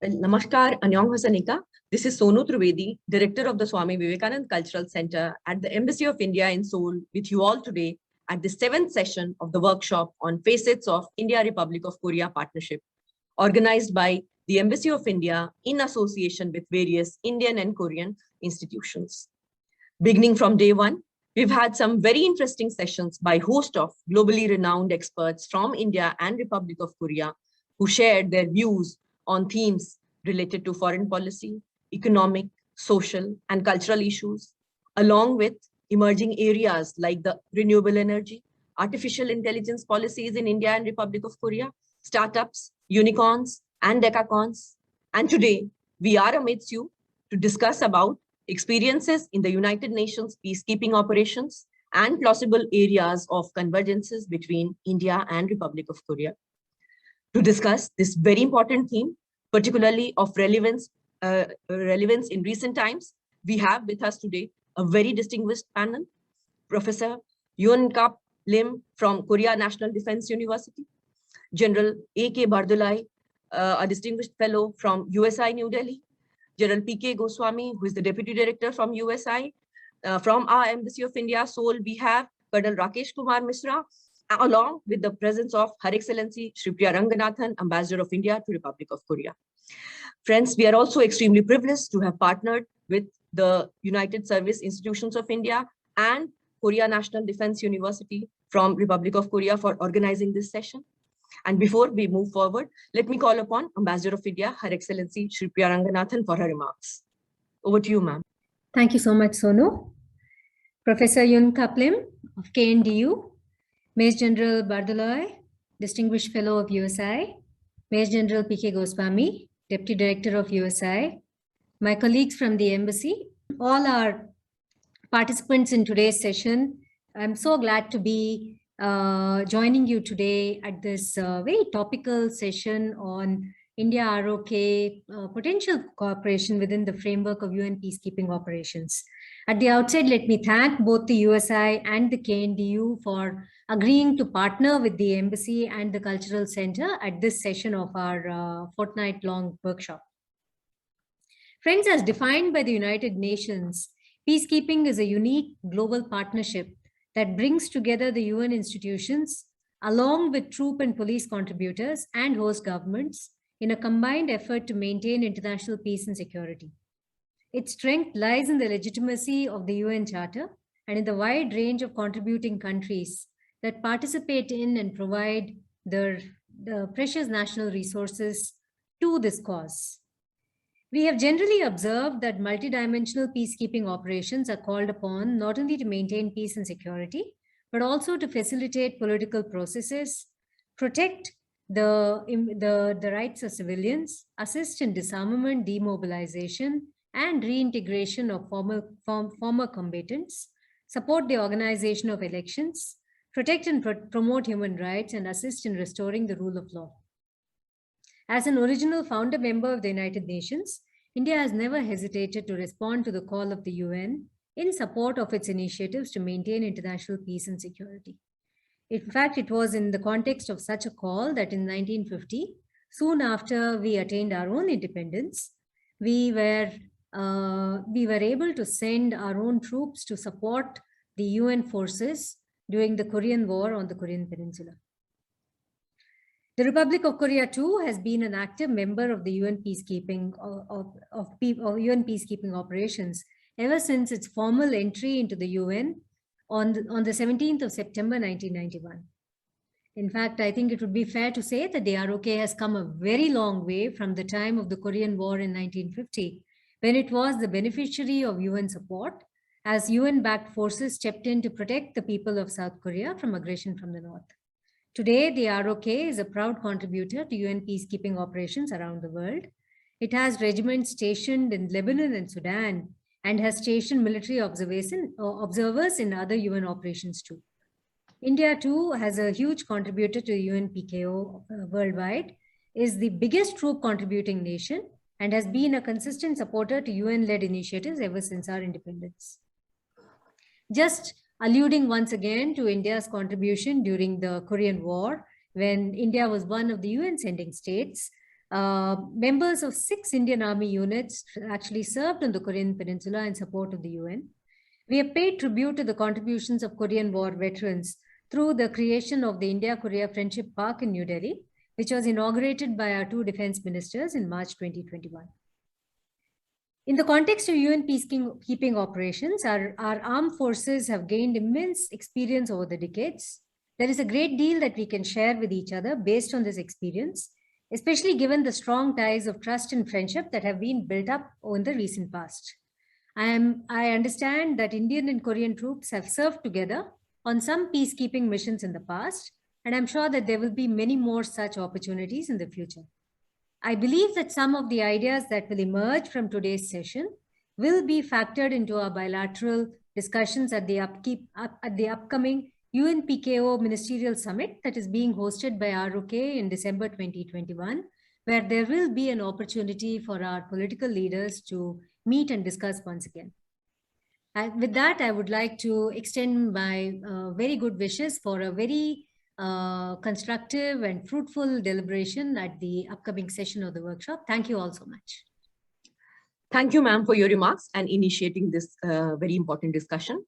Namaskar, Annyeonghaseyo. This is Sonu Trivedi, Director of the Swami Vivekanand Cultural Center at the Embassy of India in Seoul, with you all today at the 7th session of the workshop on Facets of India-Republic of Korea Partnership, organized by the Embassy of India in association with various Indian and Korean institutions. Beginning from day one, we've had some very interesting sessions by a host of globally renowned experts from India and Republic of Korea who shared their views on themes related to foreign policy, economic, social, and cultural issues, along with emerging areas like the renewable energy, artificial intelligence policies in India and Republic of Korea, startups, unicorns, and decacons. And today, we are amidst you to discuss about experiences in the United Nations peacekeeping operations and plausible areas of convergences between India and Republic of Korea. To discuss this very important theme, particularly of relevance in recent times, we have with us today a very distinguished panel, Professor UNPKO Lim from Korea National Defense University, General A.K. Bardulai, a distinguished fellow from USI New Delhi, General P.K. Goswami, who is the Deputy Director from USI. From our Embassy of India, Seoul, we have Colonel Rakesh Kumar Misra, along with the presence of Her Excellency Shri Priya Ranganathan, Ambassador of India to Republic of Korea. Friends, we are also extremely privileged to have partnered with the United Service Institutions of India and Korea National Defense University from Republic of Korea for organizing this session. And before we move forward, let me call upon Ambassador of India, Her Excellency Shri Priya Ranganathan, for her remarks. Over to you, ma'am. Thank you so much, Sonu. Professor UNPKO Lim of KNDU, Major General Bardulai, Distinguished Fellow of USI, Major General P.K. Goswami, Deputy Director of USI, my colleagues from the Embassy, all our participants in today's session. I'm so glad to be joining you today at this very topical session on India ROK potential cooperation within the framework of UN peacekeeping operations. At the outset, let me thank both the USI and the KNDU for agreeing to partner with the Embassy and the Cultural Center at this session of our fortnight-long workshop. Friends, as defined by the United Nations, peacekeeping is a unique global partnership that brings together the UN institutions along with troop and police contributors and host governments in a combined effort to maintain international peace and security. Its strength lies in the legitimacy of the UN Charter and in the wide range of contributing countries that participate in and provide the precious national resources to this cause. We have generally observed that multidimensional peacekeeping operations are called upon not only to maintain peace and security, but also to facilitate political processes, protect the rights of civilians, assist in disarmament, demobilization, and reintegration of former combatants, support the organization of elections, protect and promote human rights, and assist in restoring the rule of law. As an original founder member of the United Nations, India has never hesitated to respond to the call of the UN in support of its initiatives to maintain international peace and security. In fact, it was in the context of such a call that in 1950, soon after we attained our own independence, we were able to send our own troops to support the UN forces during the Korean War on the Korean Peninsula. The Republic of Korea too has been an active member of the UN peacekeeping UN peacekeeping operations ever since its formal entry into the UN on the 17th of September 1991. In fact, I think it would be fair to say that the ROK has come a very long way from the time of the Korean War in 1950, when it was the beneficiary of UN support, as UN-backed forces stepped in to protect the people of South Korea from aggression from the north. Today, the ROK is a proud contributor to UN peacekeeping operations around the world. It has regiments stationed in Lebanon and Sudan, and has stationed military observers in other UN operations too. India too has a huge contributor to UNPKO worldwide, is the biggest troop contributing nation, and has been a consistent supporter to UN-led initiatives ever since our independence. Just alluding once again to India's contribution during the Korean War, when India was one of the UN sending states, members of 6 Indian Army units actually served on the Korean Peninsula in support of the UN. We have paid tribute to the contributions of Korean War veterans through the creation of the India-Korea Friendship Park in New Delhi, which was inaugurated by our 2 defense ministers in March 2021. In the context of UN peacekeeping operations, our armed forces have gained immense experience over the decades. There is a great deal that we can share with each other based on this experience, especially given the strong ties of trust and friendship that have been built up in the recent past. I understand that Indian and Korean troops have served together on some peacekeeping missions in the past, and I'm sure that there will be many more such opportunities in the future. I believe that some of the ideas that will emerge from today's session will be factored into our bilateral discussions at the upcoming UNPKO Ministerial Summit that is being hosted by ROK in December 2021, where there will be an opportunity for our political leaders to meet and discuss once again. With that, I would like to extend my very good wishes for a very constructive and fruitful deliberation at the upcoming session of the workshop. Thank you all so much. Thank you, ma'am, for your remarks and initiating this very important discussion.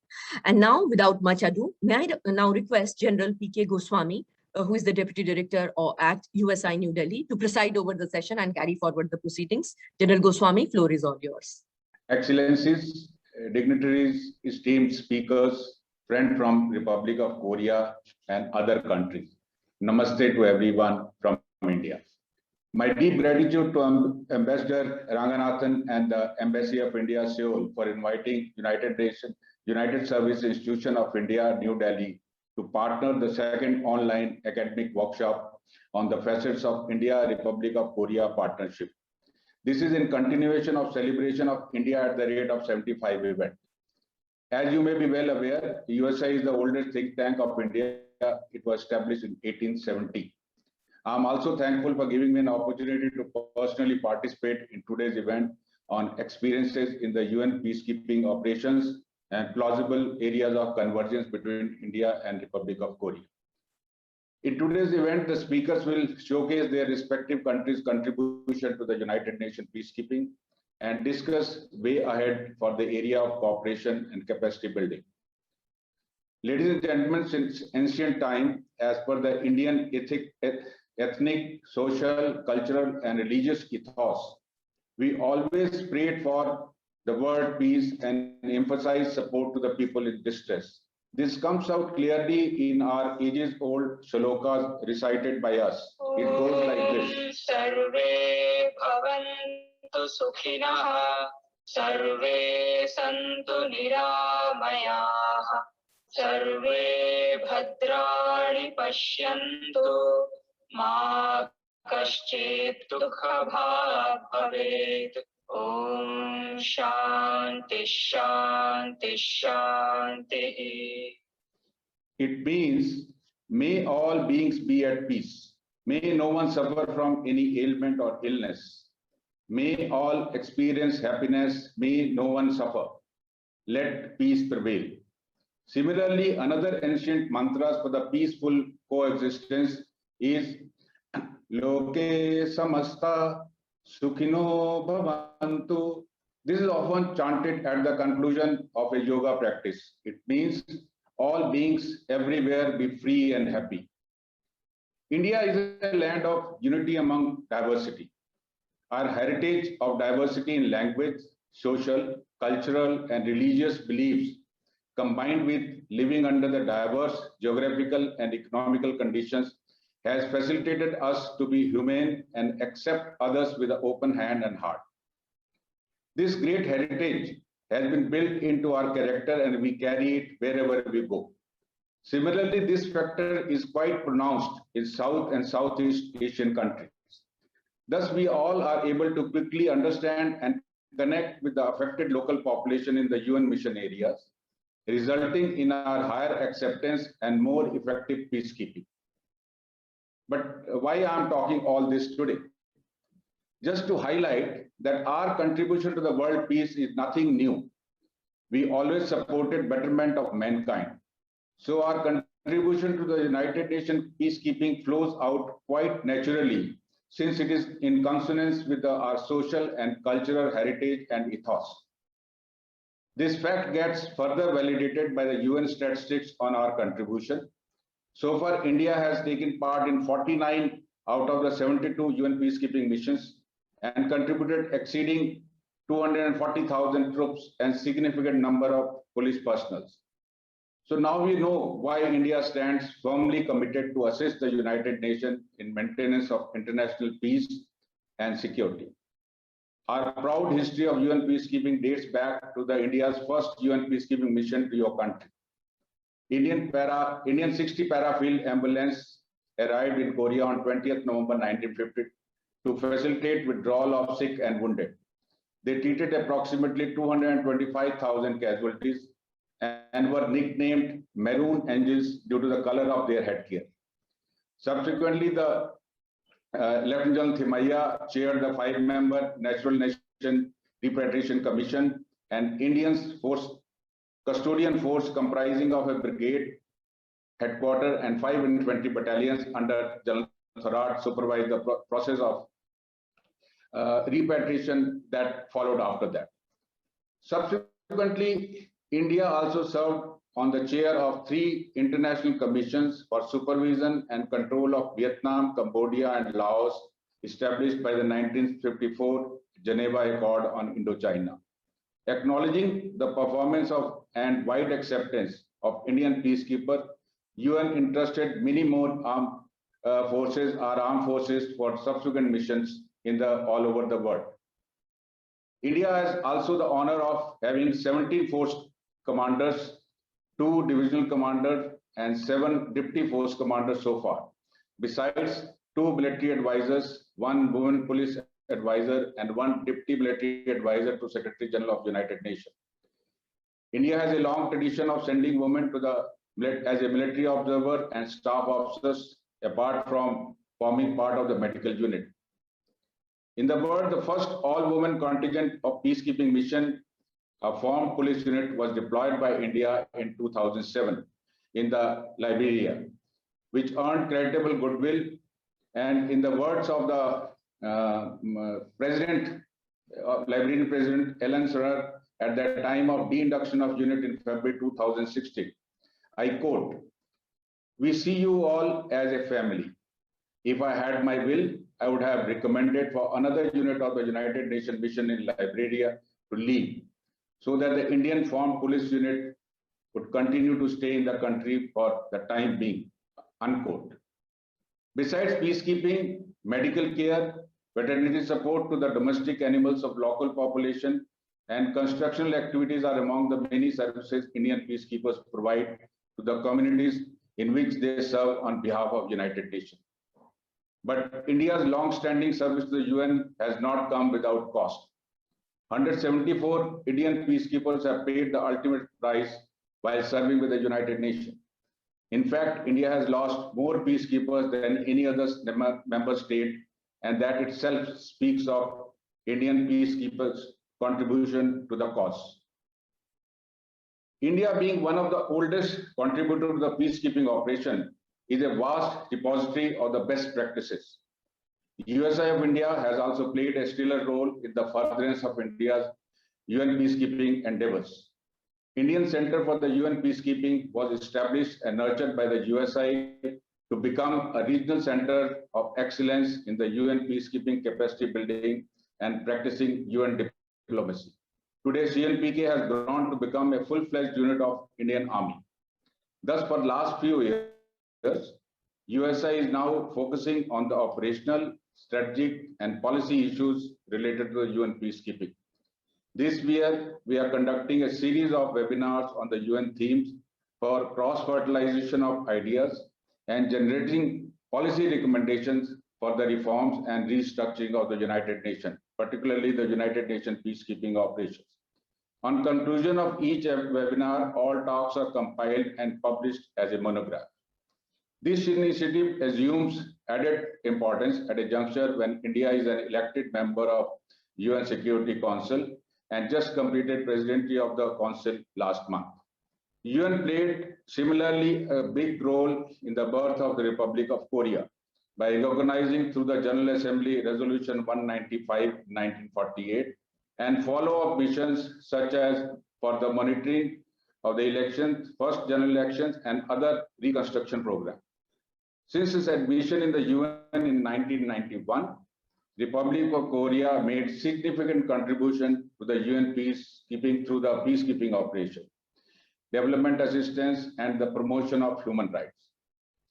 And now, without much ado, may I now request General P.K. Goswami, who is the Deputy Director at USI New Delhi, to preside over the session and carry forward the proceedings. General Goswami, floor is all yours. Excellencies, dignitaries, esteemed speakers, friends from Republic of Korea and other countries. Namaste to everyone from India. My deep gratitude to Ambassador Ranganathan and the Embassy of India, Seoul, for inviting United Service Institution of India, New Delhi, to partner the second online academic workshop on the facets of India-Republic of Korea partnership. This is in continuation of celebration of India at the rate of 75 event. As you may be well aware, USI is the oldest think tank of India. It was established in 1870. I'm also thankful for giving me an opportunity to personally participate in today's event on experiences in the UN peacekeeping operations and plausible areas of convergence between India and Republic of Korea. In today's event, the speakers will showcase their respective countries' contribution to the United Nations peacekeeping and discuss way ahead for the area of cooperation and capacity building. Ladies and gentlemen, since ancient time, as per the Indian ethnic, social, cultural, and religious ethos, we always prayed for the world peace and emphasize support to the people in distress. This comes out clearly in our ages-old shlokas recited by us. It goes like this. Sarve bhavantu sukhinah, sarve santu niramayah, sarve bhadrani pashyantu, ma kaschit dukha bhag bhavet. Om Shanti Shanti Shanti. It means, may all beings be at peace. May no one suffer from any ailment or illness. May all experience happiness. May no one suffer. Let peace prevail. Similarly, another ancient mantras for the peaceful coexistence is Loke Samasta Sukhino Bhavantu. This is often chanted at the conclusion of a yoga practice. It means all beings everywhere be free and happy. India is a land of unity among diversity. Our heritage of diversity in language, social, cultural, and religious beliefs, combined with living under the diverse geographical and economical conditions, has facilitated us to be humane and accept others with an open hand and heart. This great heritage has been built into our character and we carry it wherever we go. Similarly, this factor is quite pronounced in South and Southeast Asian countries. Thus, we all are able to quickly understand and connect with the affected local population in the UN mission areas, resulting in our higher acceptance and more effective peacekeeping. But why I'm talking all this today? Just to highlight that our contribution to the world peace is nothing new. We always supported betterment of mankind. So our contribution to the United Nations peacekeeping flows out quite naturally, since it is in consonance with our social and cultural heritage and ethos. This fact gets further validated by the UN statistics on our contribution. So far, India has taken part in 49 out of the 72 UN peacekeeping missions and contributed exceeding 240,000 troops and significant number of police personnel. So now we know why India stands firmly committed to assist the United Nations in maintenance of international peace and security. Our proud history of UN peacekeeping dates back to the India's first UN peacekeeping mission to your country. Indian 60 para field ambulance arrived in Korea on 20th November 1950 to facilitate withdrawal of sick and wounded. They treated approximately 225,000 casualties and were nicknamed Maroon Angels due to the color of their headgear. Subsequently, the Lieutenant General Thimaiya chaired the 5-member Natural Nation Repatriation Commission, and Indian custodian force comprising of a brigade headquarters and 520 battalions under General Thorat supervised the process of repatriation that followed after that. Subsequently, India also served on the chair of 3 international commissions for supervision and control of Vietnam, Cambodia, and Laos, established by the 1954 Geneva Accord on Indochina. Acknowledging the performance of and wide acceptance of Indian peacekeepers, UN entrusted many more armed forces for subsequent missions all over the world. India has also the honor of having 70 force commanders, 2 divisional commanders, and 7 deputy force commanders so far, besides 2 military advisors, 1 women police advisor, and 1 deputy military advisor to Secretary General of United Nations. India has a long tradition of sending women to as a military observer and staff officers, apart from forming part of the medical unit. In the world, the first all-women contingent of peacekeeping mission, a formed police unit, was deployed by India in 2007 in the Liberia, which earned creditable goodwill. And in the words of the Liberian President Ellen Serrer at the time of de-induction of unit in February 2016, I quote, "We see you all as a family. If I had my will, I would have recommended for another unit of the United Nations mission in Liberia to leave, so that the Indian formed police unit would continue to stay in the country for the time being," unquote. Besides peacekeeping, medical care, veterinary support to the domestic animals of local population, and constructional activities are among the many services Indian peacekeepers provide to the communities in which they serve on behalf of United Nations. But India's long-standing service to the UN has not come without cost. 174 Indian peacekeepers have paid the ultimate price while serving with the United Nations. In fact, India has lost more peacekeepers than any other member state, and that itself speaks of Indian peacekeepers' contribution to the cause. India, being one of the oldest contributors to the peacekeeping operation, is a vast repository of the best practices. USI of India has also played a stellar role in the furtherance of India's UN peacekeeping endeavors. Indian Center for the UN Peacekeeping was established and nurtured by the USI to become a regional center of excellence in the UN peacekeeping capacity building and practicing UN diplomacy. Today, UNPK has grown to become a full-fledged unit of Indian Army. Thus, for the last few years, USI is now focusing on the operational, strategic, and policy issues related to the UN peacekeeping. This year, we are conducting a series of webinars on the UN themes for cross-fertilization of ideas and generating policy recommendations for the reforms and restructuring of the United Nations, particularly the United Nations peacekeeping operations. On conclusion of each webinar, all talks are compiled and published as a monograph. This initiative assumes added importance at a juncture when India is an elected member of UN Security Council and just completed presidency of the Council last month. UN played similarly a big role in the birth of the Republic of Korea, by recognizing through the General Assembly Resolution 195, 1948, and follow-up missions such as for the monitoring of the elections, first general elections, and other reconstruction programs. Since its admission in the UN in 1991, Republic of Korea made significant contribution to the UN peacekeeping through the peacekeeping operation, development assistance, and the promotion of human rights.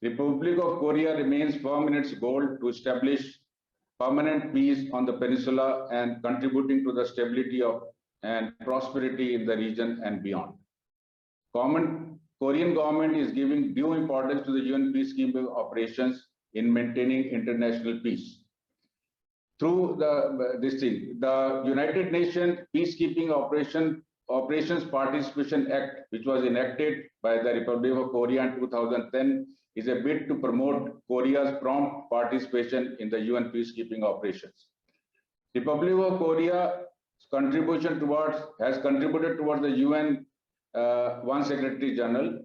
Republic of Korea remains firm in its goal to establish permanent peace on the peninsula and contributing to the stability of and prosperity in the region and beyond. Korean government is giving due importance to the UN peacekeeping operations in maintaining international peace. Through the United Nations Peacekeeping Operations Participation Act, which was enacted by the Republic of Korea in 2010, is a bid to promote Korea's prompt participation in the UN peacekeeping operations. Republic of Korea has contributed towards the UN 1 Secretary General,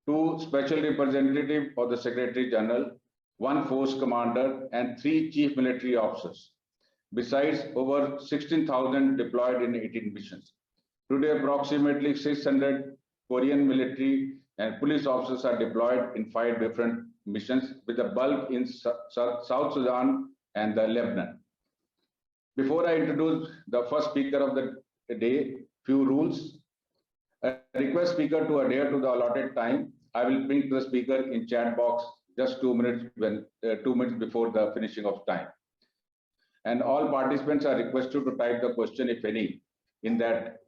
2 Special Representative of the Secretary General, 1 Force Commander, and 3 Chief Military Officers. Besides, over 16,000 deployed in 18 missions. Today, approximately 600 Korean military and police officers are deployed in 5 different missions, with a bulk in South Sudan and the Lebanon. Before I introduce the first speaker of the day, few rules. I request speaker to adhere to the allotted time. I will bring to the speaker in chat box just 2 minutes 2 minutes before the finishing of time. And all participants are requested to type the question, if any, in that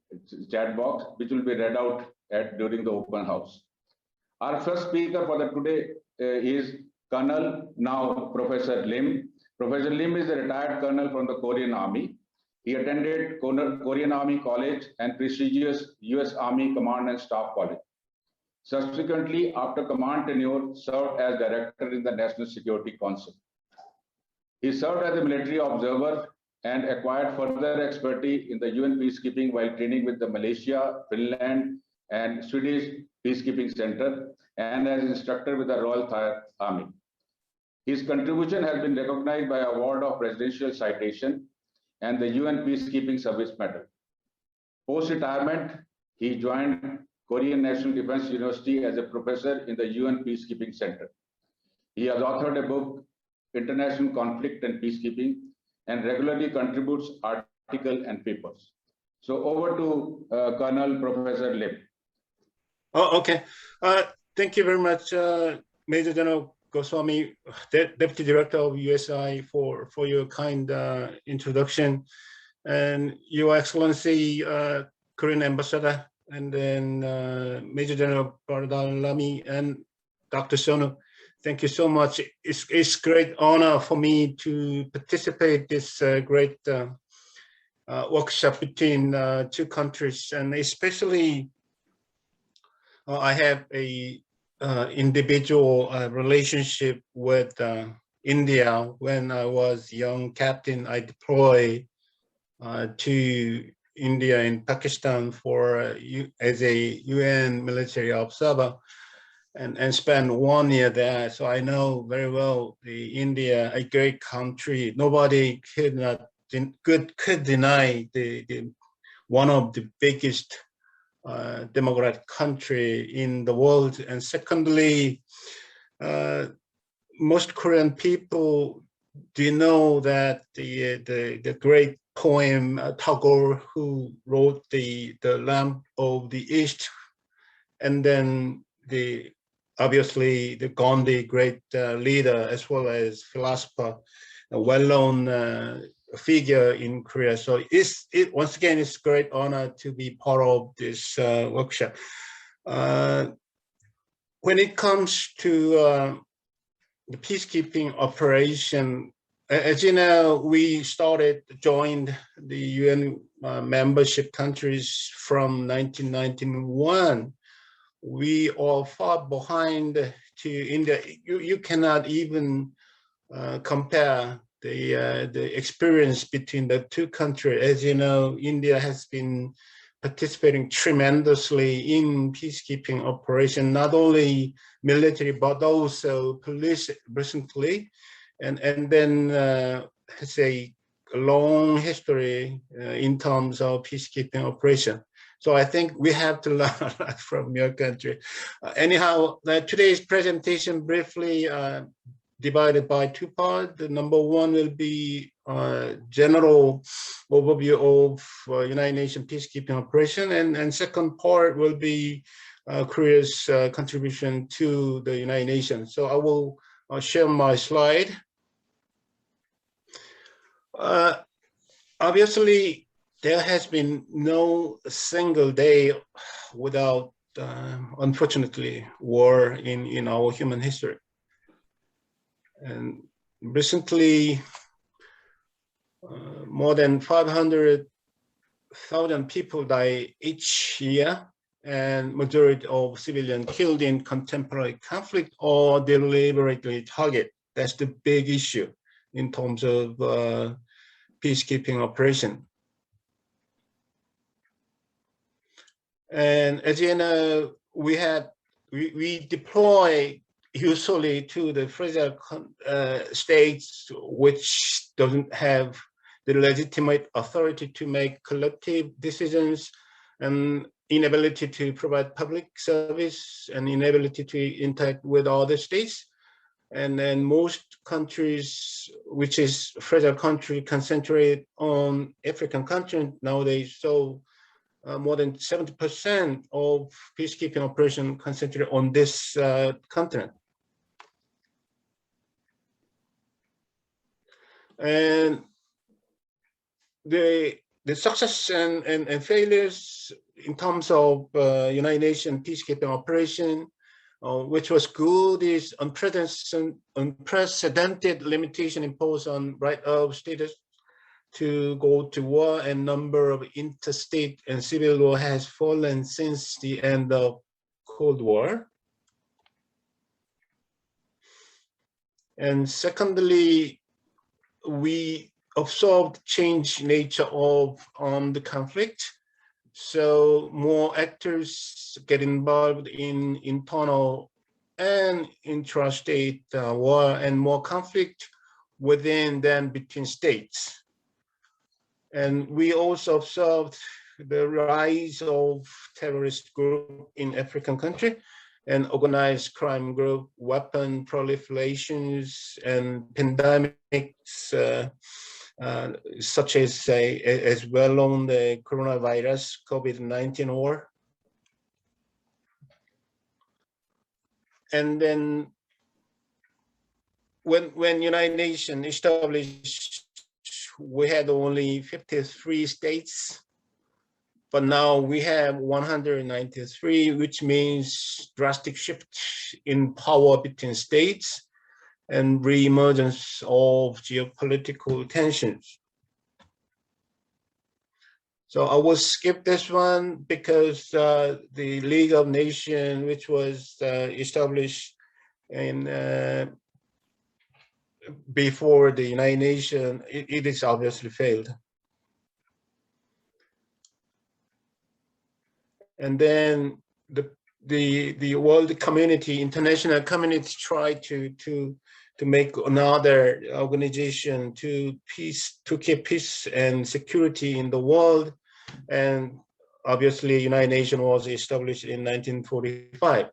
chat box, which will be read out during the open house. Our first speaker for the today is Colonel, now Professor Lim. Professor Lim is a retired colonel from the Korean Army. He attended Korean Army College and prestigious US Army Command and Staff College. Subsequently, after command tenure, served as director in the National Security Council. He served as a military observer and acquired further expertise in the UN peacekeeping while training with the Malaysia, Finland, and Swedish Peacekeeping Center, and as instructor with the Royal Thai Army. His contribution has been recognized by award of Presidential Citation and the UN Peacekeeping Service Medal. Post-retirement, he joined Korean National Defense University as a professor in the UN Peacekeeping Center. He has authored a book, International Conflict and Peacekeeping, and regularly contributes articles and papers. So over to Colonel Professor Lim. Oh, okay. Thank you very much, Major General Goswami, Deputy Director of USI, for your kind introduction, and Your Excellency, Korean Ambassador, and then Major General Bardalami and Dr. Sono. Thank you so much. It's great honor for me to participate this great workshop between 2 countries, and especially I have a individual relationship with India. When I was young captain, I deployed to India and Pakistan as a UN military observer, and spent 1 year there. So I know very well India, a great country. Nobody could deny the one of the biggest democratic country in the world. And secondly, most Korean people do know that the great poem Tagore, who wrote the Lamp of the East, and then obviously the Gandhi, great leader as well as philosopher, a well-known figure in Korea. So once again, it's a great honor to be part of this workshop. When it comes to the peacekeeping operation, as you know, we joined the UN membership countries from 1991. We are far behind to India. You cannot even compare the experience between the 2 countries. As you know, India has been participating tremendously in peacekeeping operation, not only military, but also police recently. and then has a long history in terms of peacekeeping operation. So I think we have to learn a lot from your country. Anyhow, today's presentation briefly divided by two parts. The number one will be general overview of United Nations peacekeeping operation, and second part will be Korea's contribution to the United Nations. So I will share my slide. Obviously, there has been no single day without, unfortunately, war in our human history. And recently, more than 500,000 people die each year, and majority of civilians killed in contemporary conflict or deliberately targeted. That's the big issue in terms of peacekeeping operation. And as you know, we deploy usually to the fragile states which doesn't have the legitimate authority to make collective decisions, and inability to provide public service, and inability to interact with other states. And then most countries, which is fragile country, concentrate on African continent nowadays. So more than 70% of peacekeeping operation concentrated on this continent. And the success and failures in terms of United Nations peacekeeping operation, which was good, is unprecedented limitation imposed on right of status to go to war, and number of interstate and civil war has fallen since the end of Cold War. And secondly, we observed change nature of the conflict. So more actors get involved in internal and intrastate war, and more conflict within than between states. And we also observed the rise of terrorist group in African country, and organized crime group, weapon proliferations, and pandemics, such as well known the coronavirus, COVID-19 war. And then when United Nations established, we had only 53 states, but now we have 193, which means drastic shift in power between states and re-emergence of geopolitical tensions. So I will skip this one because the League of Nations, which was established in before the United Nations, it is obviously failed. And then the world community, international community, tried to make another organization to keep peace and security in the world. And obviously, United Nations was established in 1945.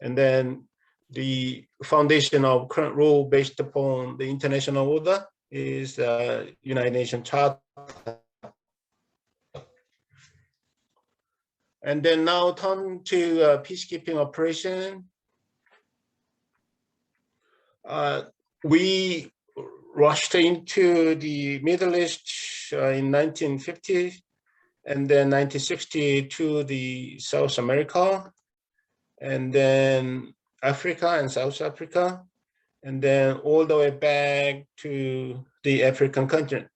And then the foundation of current rule based upon the international order is United Nations Charter. And then now turn to peacekeeping operation. We rushed into the Middle East in 1950, and then 1960 to the South America, and then Africa and South Africa, and then all the way back to the African continent.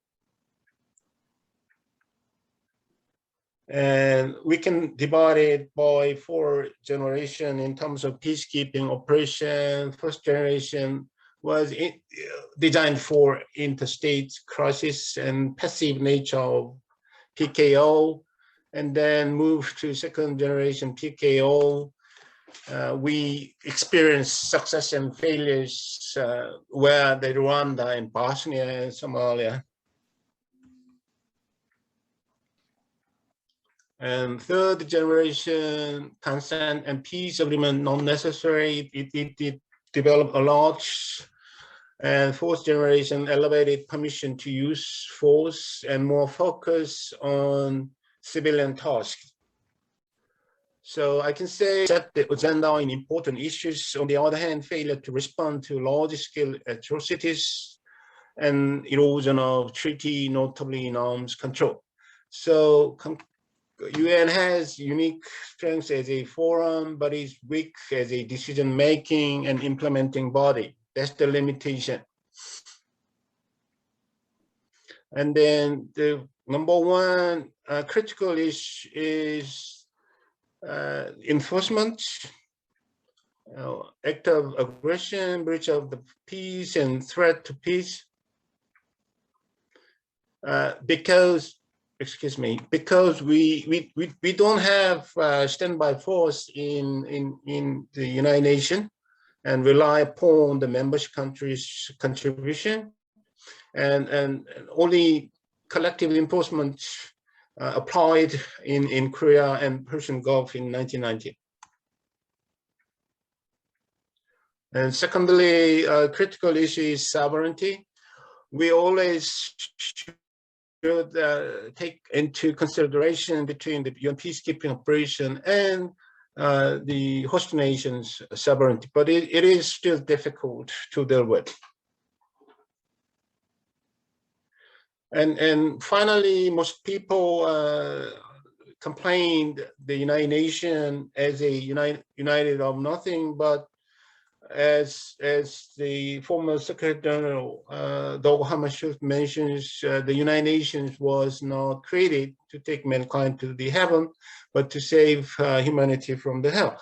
And we can divide it by 4 generations in terms of peacekeeping operation. First generation was designed for interstate crisis and passive nature of PKO, and then moved to second generation PKO, we experienced success and failures where the Rwanda and Bosnia and Somalia. And third generation consent and peace agreement not necessary. It developed a lot. And fourth generation elevated permission to use force and more focus on civilian tasks. So I can say set the agenda in important issues. On the other hand, failure to respond to large-scale atrocities and erosion of treaty, notably in arms control. So UN has unique strengths as a forum, but is weak as a decision-making and implementing body. That's the limitation. And then the number one critical issue is enforcement, act of aggression, breach of the peace, and threat to peace. Because we don't have standby force in the United Nations and rely upon the membership countries' contribution, and only collective enforcement applied in Korea and Persian Gulf in 1990. And secondly, critical issue is sovereignty. We always should take into consideration between the UN peacekeeping operation and the host nation's sovereignty, but it is still difficult to deal with. And finally, most people complained the United Nations as a united of nothing, but as the former Secretary General Dag Hammarskjöld mentions, the United Nations was not created to take mankind to the heaven, but to save humanity from the hell.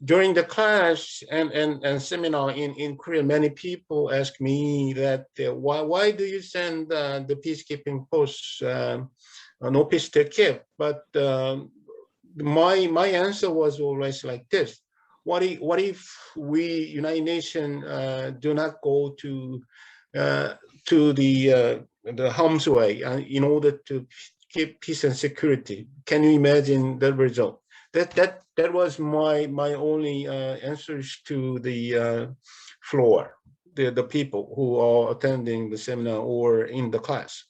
During the class and seminar in Korea, many people ask me that why do you send the peacekeeping posts no peace to Kiev? But my answer was always like this. What if we United Nations do not go to the harm's way in order to keep peace and security? Can you imagine the result? That was my only answers to the floor, the people who are attending the seminar or in the class.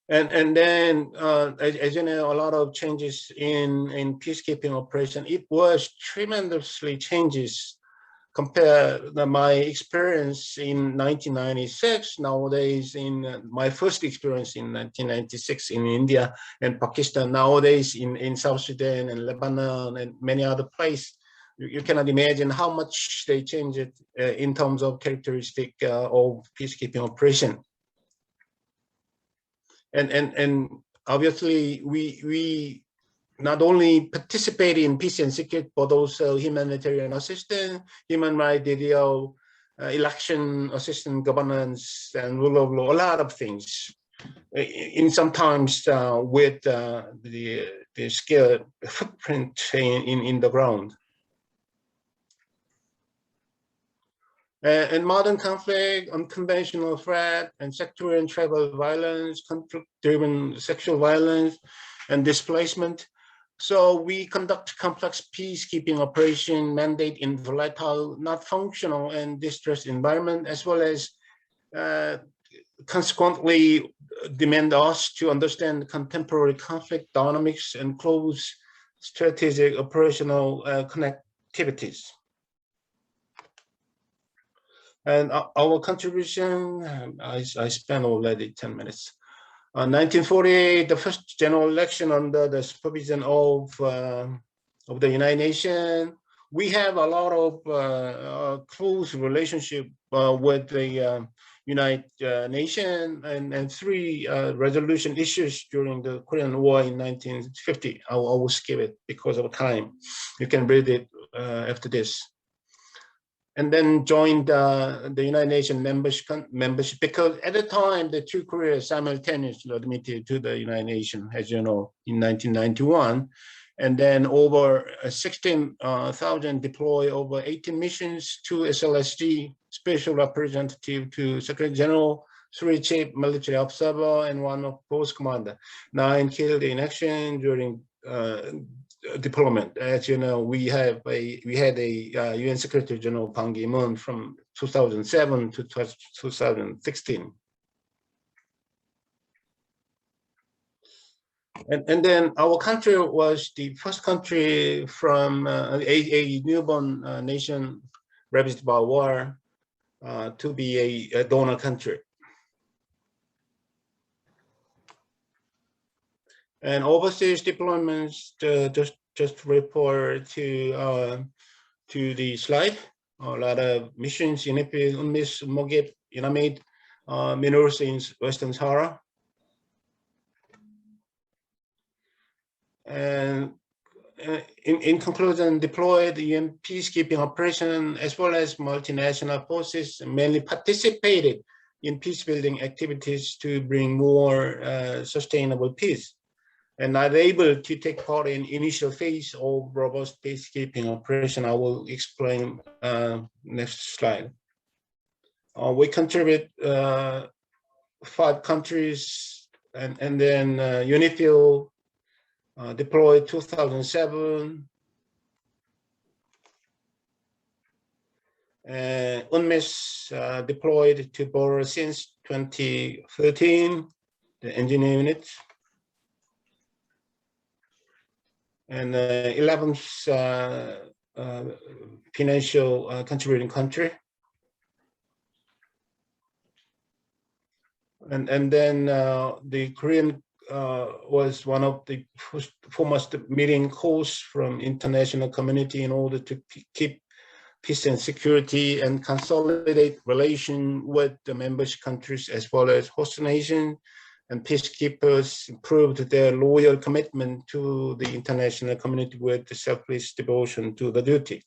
And then, as you know, a lot of changes in peacekeeping operation. It was tremendously changes compared to my experience in 1996. Nowadays, in my first experience in 1996 in India and Pakistan. Nowadays in South Sudan and Lebanon and many other places, you cannot imagine how much they changed it in terms of characteristic of peacekeeping operation. And obviously, we not only participate in peace and security, but also humanitarian assistance, human rights video, election assistance, governance, and rule of law, a lot of things. In sometimes with the scale footprint in the ground. And modern conflict, unconventional threat, and sectarian and tribal violence, conflict-driven sexual violence, and displacement. So we conduct complex peacekeeping operation mandate in volatile, not functional, and distressed environment, as well as consequently demand us to understand contemporary conflict dynamics and close strategic operational connectivities. And our contribution, I spent already 10 minutes. 1948, the first general election under the supervision of the United Nations. We have a lot of close relationship with the United Nations and three resolution issues during the Korean War in 1950. I will skip it because of time. You can read it after this. And then joined the United Nations membership because at the time the two Koreas simultaneously admitted to the United Nations, as you know, in 1991. And then over 16,000 deploy over 18 missions, 2 SLSG, special representative to Secretary General, 3 chief military observer, and 1 post commander. 9 killed in action during deployment. As you know, we had a UN Secretary General Ban Ki-moon from 2007 to 2016. And then our country was the first country from a newborn nation ravaged by war to be a donor country. And overseas deployments, just report to the slide. A lot of missions, UNIFIL, UNMISS, MOGIP, UNAMID, MINURSA in Western Sahara. And in conclusion, deployed UN peacekeeping operation as well as multinational forces mainly participated in peace-building activities to bring more sustainable peace, and are able to take part in initial phase of robust peacekeeping operation. I will explain next slide. We contribute 5 countries, and then UNIFIL deployed 2007, UNMISS deployed to Bora since 2013, the engineer unit, and 11th financial contributing country. And then the Korean was one of the foremost meeting hosts from international community in order to keep peace and security and consolidate relation with the membership countries as well as host nation, and peacekeepers proved their loyal commitment to the international community with the selfless devotion to the duty.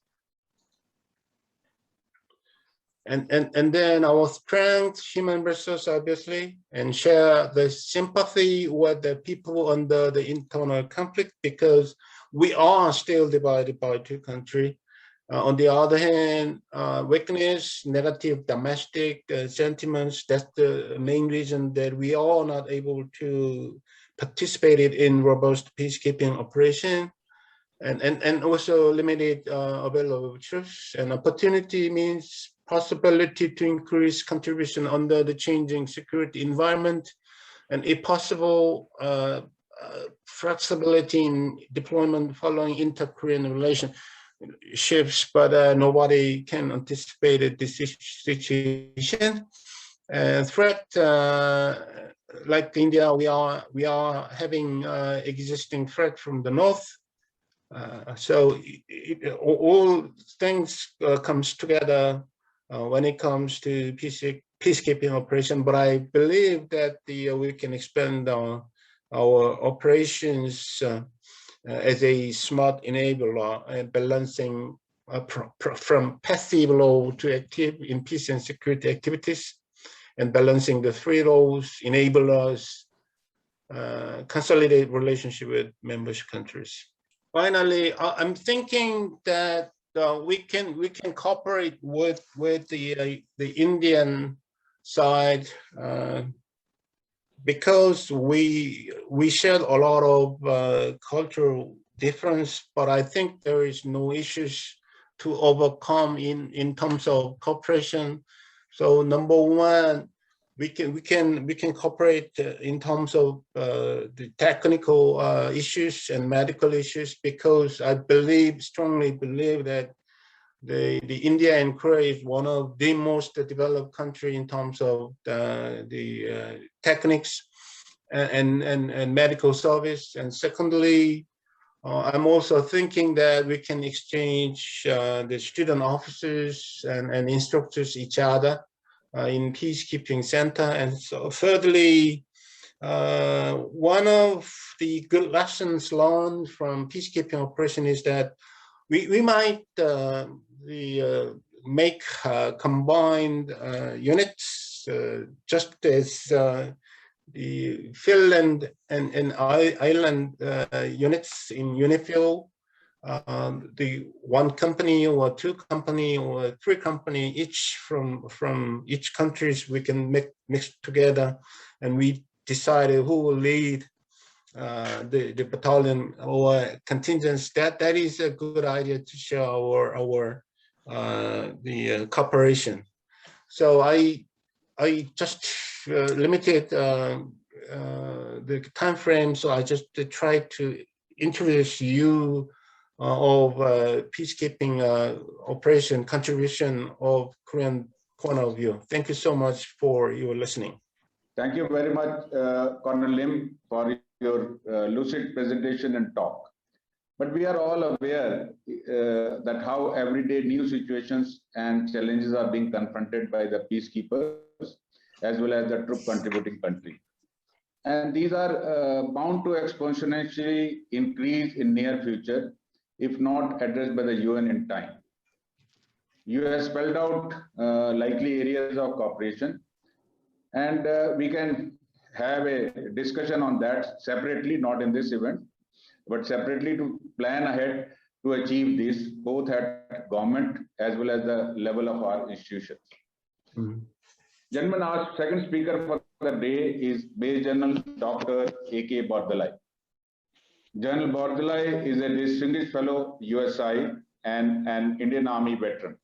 And then our strength, human resource, obviously, and share the sympathy with the people under the internal conflict, because we are still divided by 2 countries. On the other hand, weakness, negative domestic sentiments, that's the main reason that we are not able to participate in robust peacekeeping operation. And also limited available troops, and opportunity means possibility to increase contribution under the changing security environment, and if possible, flexibility in deployment following inter-Korean relationships, but nobody can anticipate this situation. Threat, like India, we are having existing threat from the north. So all things comes together when it comes to peacekeeping operation, but I believe that we can expand our operations as a smart enabler and balancing from passive role to active in peace and security activities, and balancing the 3 roles enable us consolidate relationship with membership countries. Finally, I'm thinking that we can cooperate with the Indian side because we share a lot of cultural difference, but I think there is no issues to overcome in terms of cooperation. So number one, we can cooperate in terms of the technical issues and medical issues, because I strongly believe that the India and Korea is one of the most developed country in terms of the techniques and medical service. And secondly, I'm also thinking that we can exchange the student officers and instructors each other in peacekeeping center. And so thirdly, one of the good lessons learned from peacekeeping operation is that we might make combined units, just as the Finland and Ireland units in UNPKO, the one company or two company or three company each from each countries we can mix together, and we decided who will lead the battalion or contingents. That is a good idea to show our the cooperation. So I just limited the time frame, so I just tried to introduce you of peacekeeping operation contribution of Korean point of view. Thank you so much for your listening. Thank you very much, Colonel Lim, for your lucid presentation and talk. But we are all aware that how everyday new situations and challenges are being confronted by the peacekeepers as well as the troop contributing country. And these are bound to exponentially increase in near future if not addressed by the UN in time. You have spelled out likely areas of cooperation, and we can have a discussion on that separately, not in this event, but separately to plan ahead to achieve this, both at government as well as the level of our institutions. Gentlemen, our second speaker for the day is Major General Dr. A.K. Bardalai. General Bardalai is a distinguished fellow USI and an Indian Army veteran.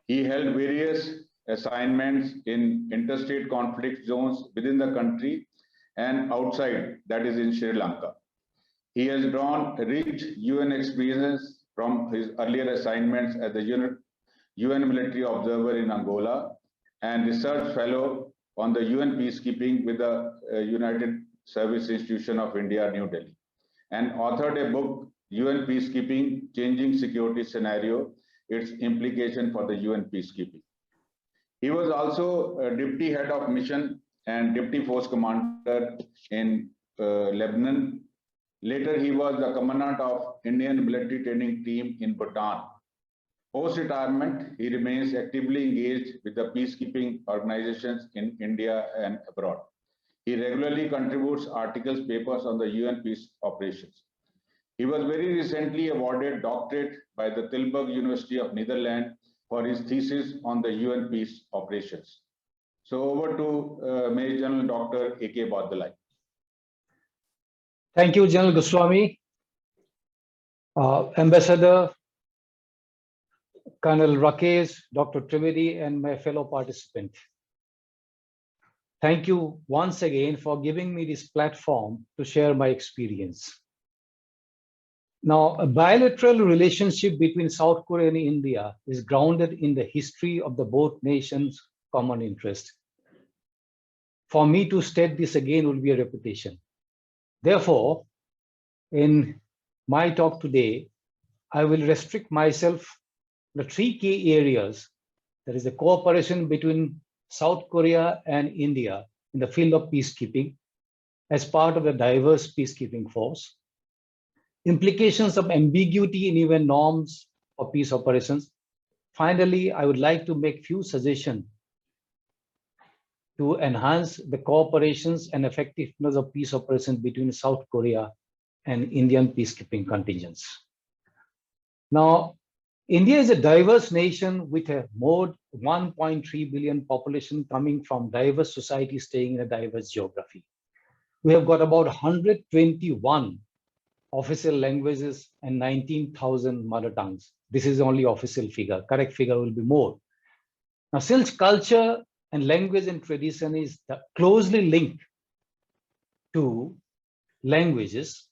He held various assignments in interstate conflict zones within the country and outside, that is in Sri Lanka. He has drawn rich UN experience from his earlier assignments as the UN military observer in Angola and research fellow on the UN peacekeeping with the United Service Institution of India, New Delhi, and authored a book, UN Peacekeeping, Changing Security Scenario, Its Implication for the UN Peacekeeping. He was also a deputy head of mission and deputy force commander in Lebanon. Later, he was the commandant of Indian military training team in Bhutan. Post-retirement, he remains actively engaged with the peacekeeping organizations in India and abroad. He regularly contributes articles, papers on the UN peace operations. He was very recently awarded doctorate by the Tilburg University of Netherlands for his thesis on the UN peace operations. So over to Major General Dr. A.K. Bardalai. Thank you, General Goswami, Ambassador, Colonel Rakesh, Dr. Trivedi, and my fellow participant. Thank you once again for giving me this platform to share my experience. Now, a bilateral relationship between South Korea and India is grounded in the history of the both nations' common interest. For me to state this again would be a repetition. Therefore, in my talk today, I will restrict myself to the three key areas. That is the cooperation between South Korea and India in the field of peacekeeping as part of the diverse peacekeeping force, implications of ambiguity in UN norms for peace operations. Finally, I would like to make few suggestions to enhance the cooperations and effectiveness of peace operations between South Korea and Indian peacekeeping contingents. Now, India is a diverse nation with a more 1.3 billion population coming from diverse societies staying in a diverse geography. We have got about 121 official languages and 19,000 mother tongues. This is only official figure. Correct figure will be more. Now, since culture and language and tradition is closely linked to languages,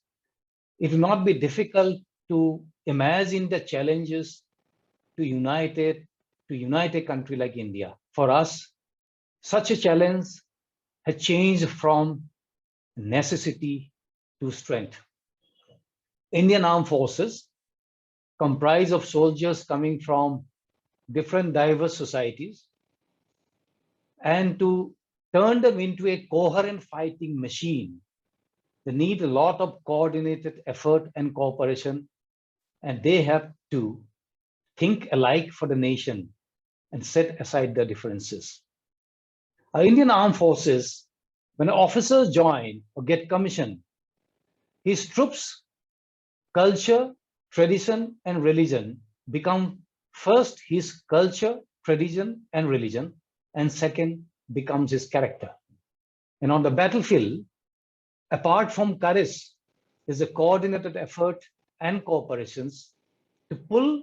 it will not be difficult to imagine the challenges to unite a country like India. For us, such a challenge has changed from necessity to strength. Indian armed forces comprise of soldiers coming from different diverse societies, and to turn them into a coherent fighting machine, they need a lot of coordinated effort and cooperation, and they have to think alike for the nation and set aside their differences. Our Indian armed forces When officers join or get commissioned, his troops, culture, tradition, and religion become first his culture, tradition, and religion, and second becomes his character. And on the battlefield, apart from courage, is a coordinated effort and cooperations to pull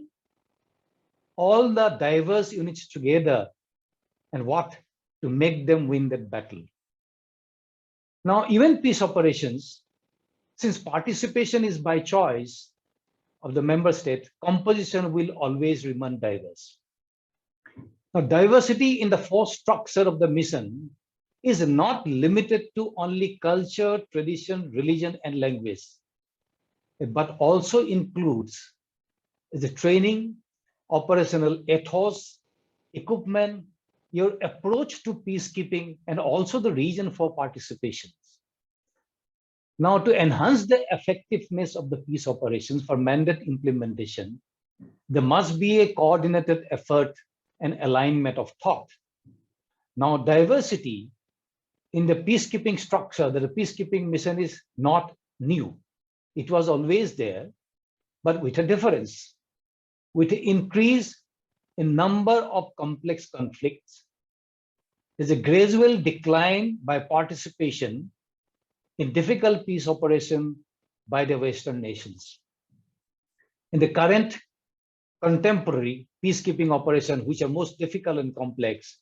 all the diverse units together and what to make them win that battle. Now, even peace operations, since participation is by choice of the member state, composition will always remain diverse. Now, diversity in the force structure of the mission is not limited to only culture, tradition, religion, and language, but also includes the training, operational ethos, equipment, your approach to peacekeeping, and also the reason for participation. Now, to enhance the effectiveness of the peace operations for mandate implementation, there must be a coordinated effort and alignment of thought. Now, diversity in the peacekeeping structure, the peacekeeping mission is not new. It was always there, but with a difference. With an increase in number of complex conflicts, there's a gradual decline by participation in difficult peace operation by the Western nations. In the current contemporary peacekeeping operation, which are most difficult and complex,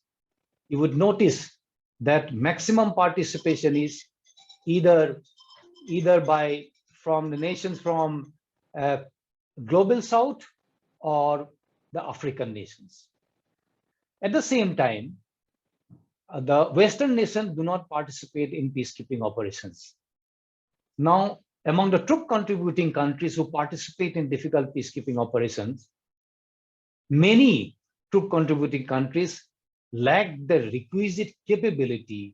you would notice that maximum participation is either from the nations from global south or the African nations. At the same time, the Western nations do not participate in peacekeeping operations. Now, among the troop contributing countries who participate in difficult peacekeeping operations, many troop contributing countries lack the requisite capability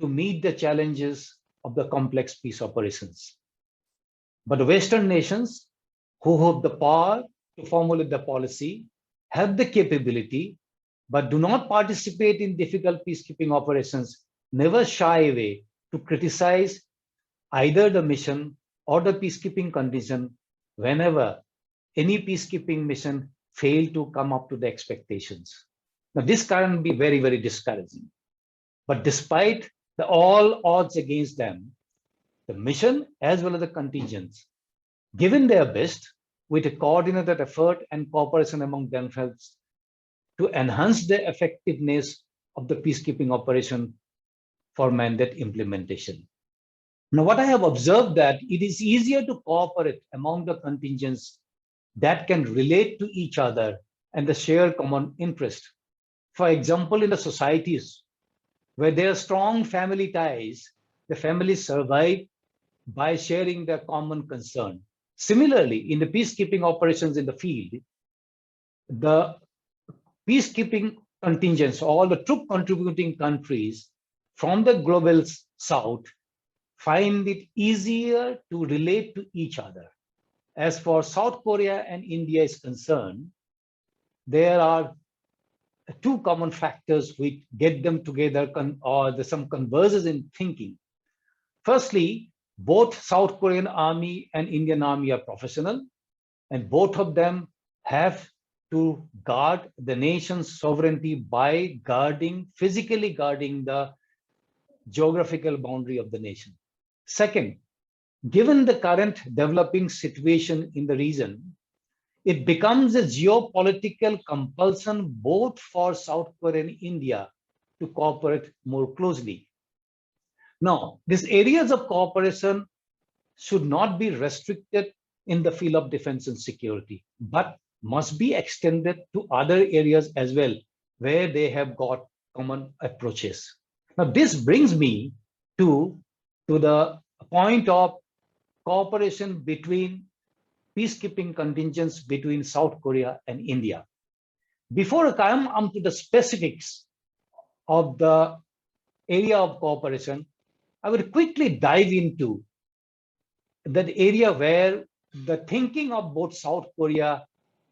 to meet the challenges of the complex peace operations. But the Western nations who have the power to formulate the policy have the capability, but do not participate in difficult peacekeeping operations, never shy away to criticize either the mission or the peacekeeping condition whenever any peacekeeping mission fail to come up to the expectations. Now, this can be very, very discouraging. But despite all odds against them, the mission as well as the contingents, given their best with a coordinated effort and cooperation among themselves to enhance the effectiveness of the peacekeeping operation for mandate implementation. Now, what I have observed that it is easier to cooperate among the contingents that can relate to each other and the shared common interest. For example, in the societies where there are strong family ties, the families survive by sharing their common concern. Similarly, in the peacekeeping operations in the field, the peacekeeping contingents, all the troop contributing countries from the global south find it easier to relate to each other. As for South Korea and India is concerned, there are two common factors which get them together, or there's some convergence in thinking. Firstly, both South Korean army and Indian army are professional, and both of them have to guard the nation's sovereignty by physically guarding the geographical boundary of the nation. Second, given the current developing situation in the region, it becomes a geopolitical compulsion both for South Korea and India to cooperate more closely. Now, these areas of cooperation should not be restricted in the field of defense and security, but must be extended to other areas as well, where they have got common approaches. Now, this brings me to the point of cooperation between peacekeeping contingents between South Korea and India. Before I come to the specifics of the area of cooperation, I will quickly dive into that area where the thinking of both South Korea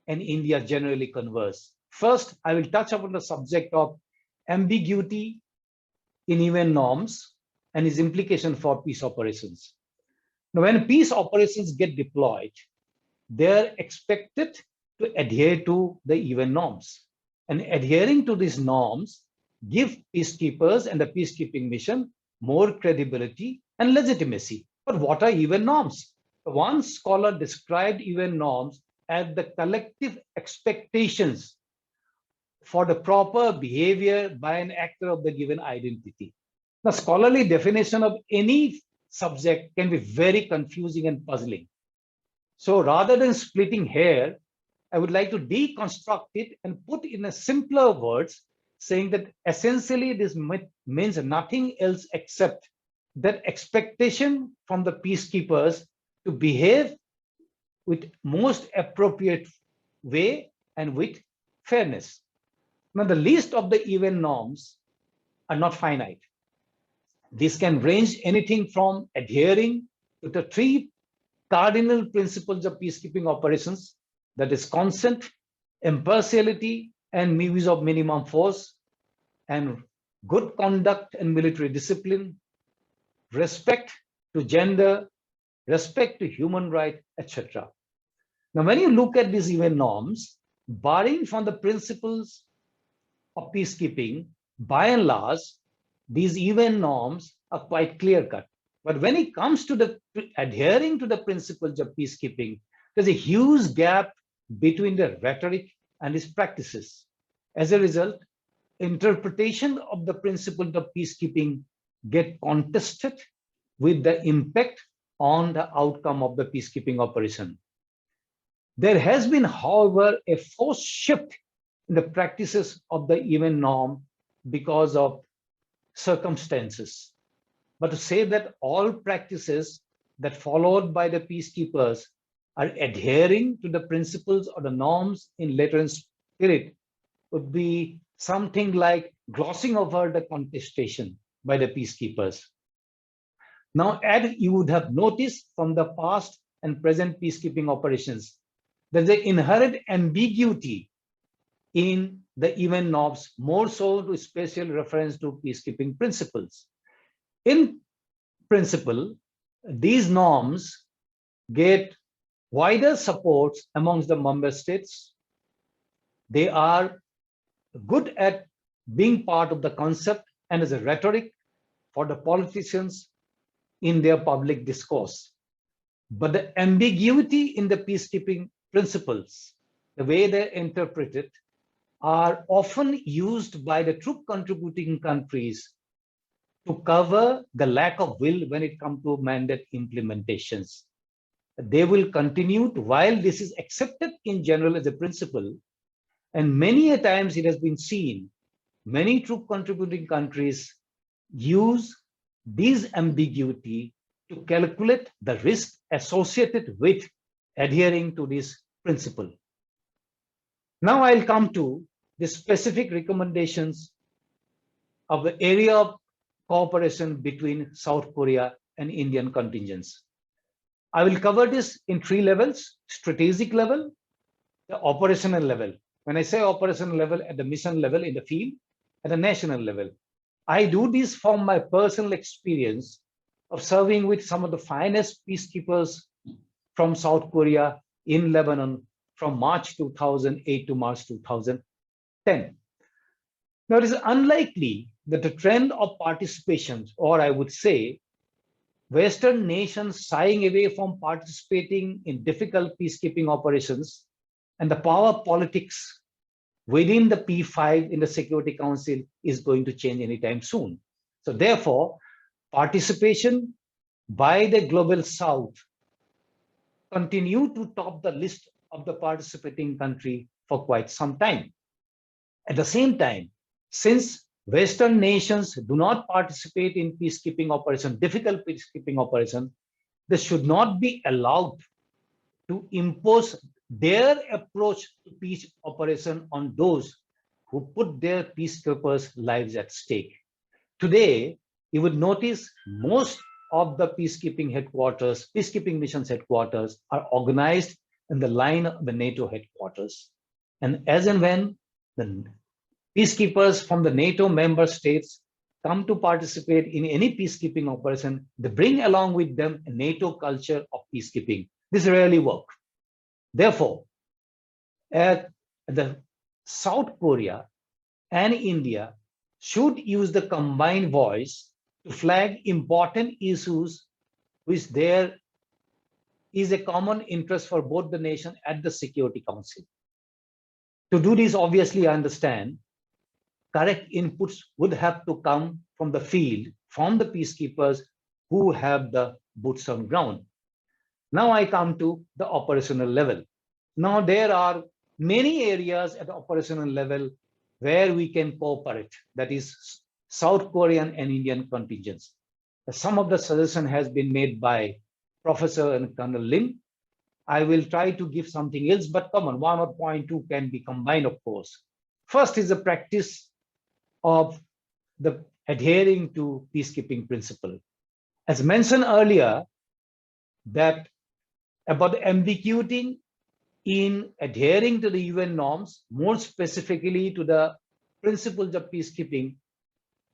and India generally converse. First, I will touch upon the subject of ambiguity in UN norms and its implication for peace operations. Now, when peace operations get deployed, they're expected to adhere to the UN norms. And adhering to these norms give peacekeepers and the peacekeeping mission more credibility and legitimacy. But what are UN norms? One scholar described UN norms as the collective expectations for the proper behavior by an actor of the given identity. The scholarly definition of any subject can be very confusing and puzzling. So rather than splitting hair, I would like to deconstruct it and put in a simpler words, saying that essentially this means nothing else except that expectation from the peacekeepers to behave with most appropriate way and with fairness. Now, the list of the UN norms are not finite. This can range anything from adhering to the 3 cardinal principles of peacekeeping operations, that is consent, impartiality, and use of minimum force, and good conduct and military discipline, respect to gender, respect to human rights, etc. Now, when you look at these UN norms, barring from the principles of peacekeeping, by and large, these UN norms are quite clear-cut. But when it comes to the adhering to the principles of peacekeeping, there's a huge gap between the rhetoric and its practices. As a result, interpretation of the principles of peacekeeping get contested with the impact on the outcome of the peacekeeping operation. There has been, however, a forced shift in the practices of the UN norm because of circumstances. But to say that all practices that followed by the peacekeepers are adhering to the principles or the norms in letter and spirit would be something like glossing over the contestation by the peacekeepers. Now, as you would have noticed from the past and present peacekeeping operations, there's an inherent ambiguity in the UN norms, more so to special reference to peacekeeping principles. In principle, these norms get wider support amongst the member states. They are good at being part of the concept and as a rhetoric for the politicians in their public discourse. But the ambiguity in the peacekeeping principles, the way they're interpreted, are often used by the troop contributing countries to cover the lack of will when it comes to mandate implementations. They will continue to, while this is accepted in general as a principle, and many a times it has been seen, many troop contributing countries use this ambiguity to calculate the risk associated with adhering to this principle. Now I'll come to the specific recommendations of the area of cooperation between South Korea and Indian contingents. I will cover this in 3 levels: strategic level, the operational level. When I say operational level, at the mission level in the field, at the national level. I do this from my personal experience of serving with some of the finest peacekeepers from South Korea in Lebanon from March 2008 to March 2010. Now, it is unlikely that the trend of participation, or I would say, Western nations shying away from participating in difficult peacekeeping operations and the power politics within the P5 in the Security Council is going to change anytime soon. So therefore, participation by the Global South continue to top the list of the participating country for quite some time. At the same time, since Western nations do not participate in peacekeeping operation, difficult peacekeeping operation, they should not be allowed to impose their approach to peace operation on those who put their peacekeepers' lives at stake. Today, you would notice most of the peacekeeping headquarters, peacekeeping missions headquarters are organized in the line of the NATO headquarters. And as and when the peacekeepers from the NATO member states come to participate in any peacekeeping operation, they bring along with them a NATO culture of peacekeeping. This rarely works. Therefore, the South Korea and India should use the combined voice to flag important issues which there is a common interest for both the nation at the Security Council. To do this, obviously, I understand correct inputs would have to come from the field, from the peacekeepers who have the boots on ground. Now I come to the operational level. Now there are many areas at the operational level where we can cooperate, that is South Korean and Indian contingents. Some of the suggestion has been made by Professor and Colonel Lim. I will try to give something else, but come on, 1 or 0.2 can be combined, of course. First is the practice of the adhering to peacekeeping principle. As mentioned earlier, that about the ambiguity in adhering to the UN norms, more specifically to the principles of peacekeeping,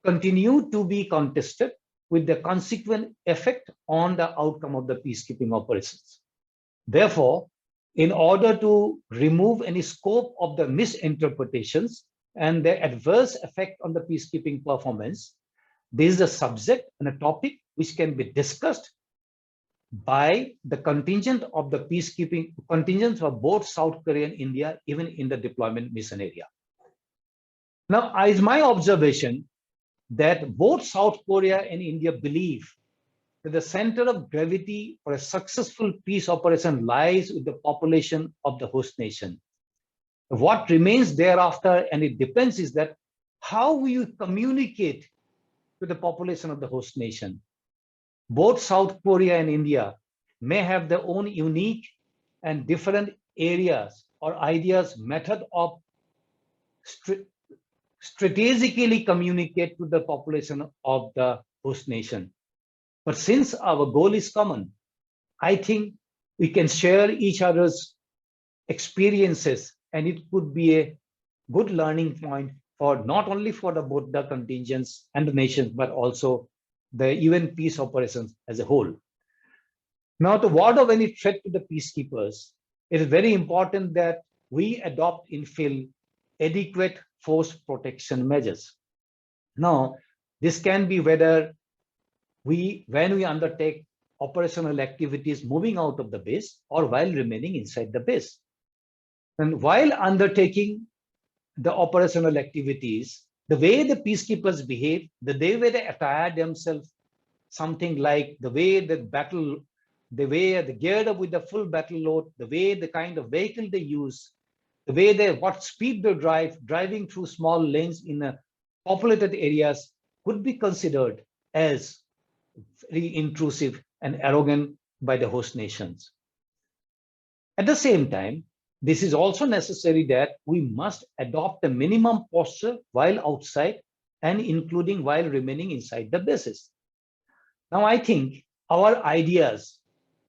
continue to be contested with the consequent effect on the outcome of the peacekeeping operations. Therefore, in order to remove any scope of the misinterpretations and their adverse effect on the peacekeeping performance, this is a subject and a topic which can be discussed by the contingent of the peacekeeping contingents of both South Korea and India, even in the deployment mission area. Now, it's my observation that both South Korea and India believe that the center of gravity for a successful peace operation lies with the population of the host nation. What remains thereafter, and it depends, is that how will you communicate to the population of the host nation? Both South Korea and India may have their own unique and different areas or ideas, method of strategically communicate to the population of the host nation. But since our goal is common, I think we can share each other's experiences, and it could be a good learning point for not only for both the contingents and the nations, but also the UN peace operations as a whole. Now, to ward off any threat to the peacekeepers, it is very important that we adopt in field adequate force protection measures. Now, this can be whether when we undertake operational activities moving out of the base or while remaining inside the base. And while undertaking the operational activities, the way the peacekeepers behave, the way they attire themselves, something like the way the way they geared up with the full battle load, the way the kind of vehicle they use, the way what speed they drive, driving through small lanes in populated areas could be considered as very intrusive and arrogant by the host nations. At the same time, this is also necessary that we must adopt a minimum posture while outside and including while remaining inside the bases. Now, I think our ideas,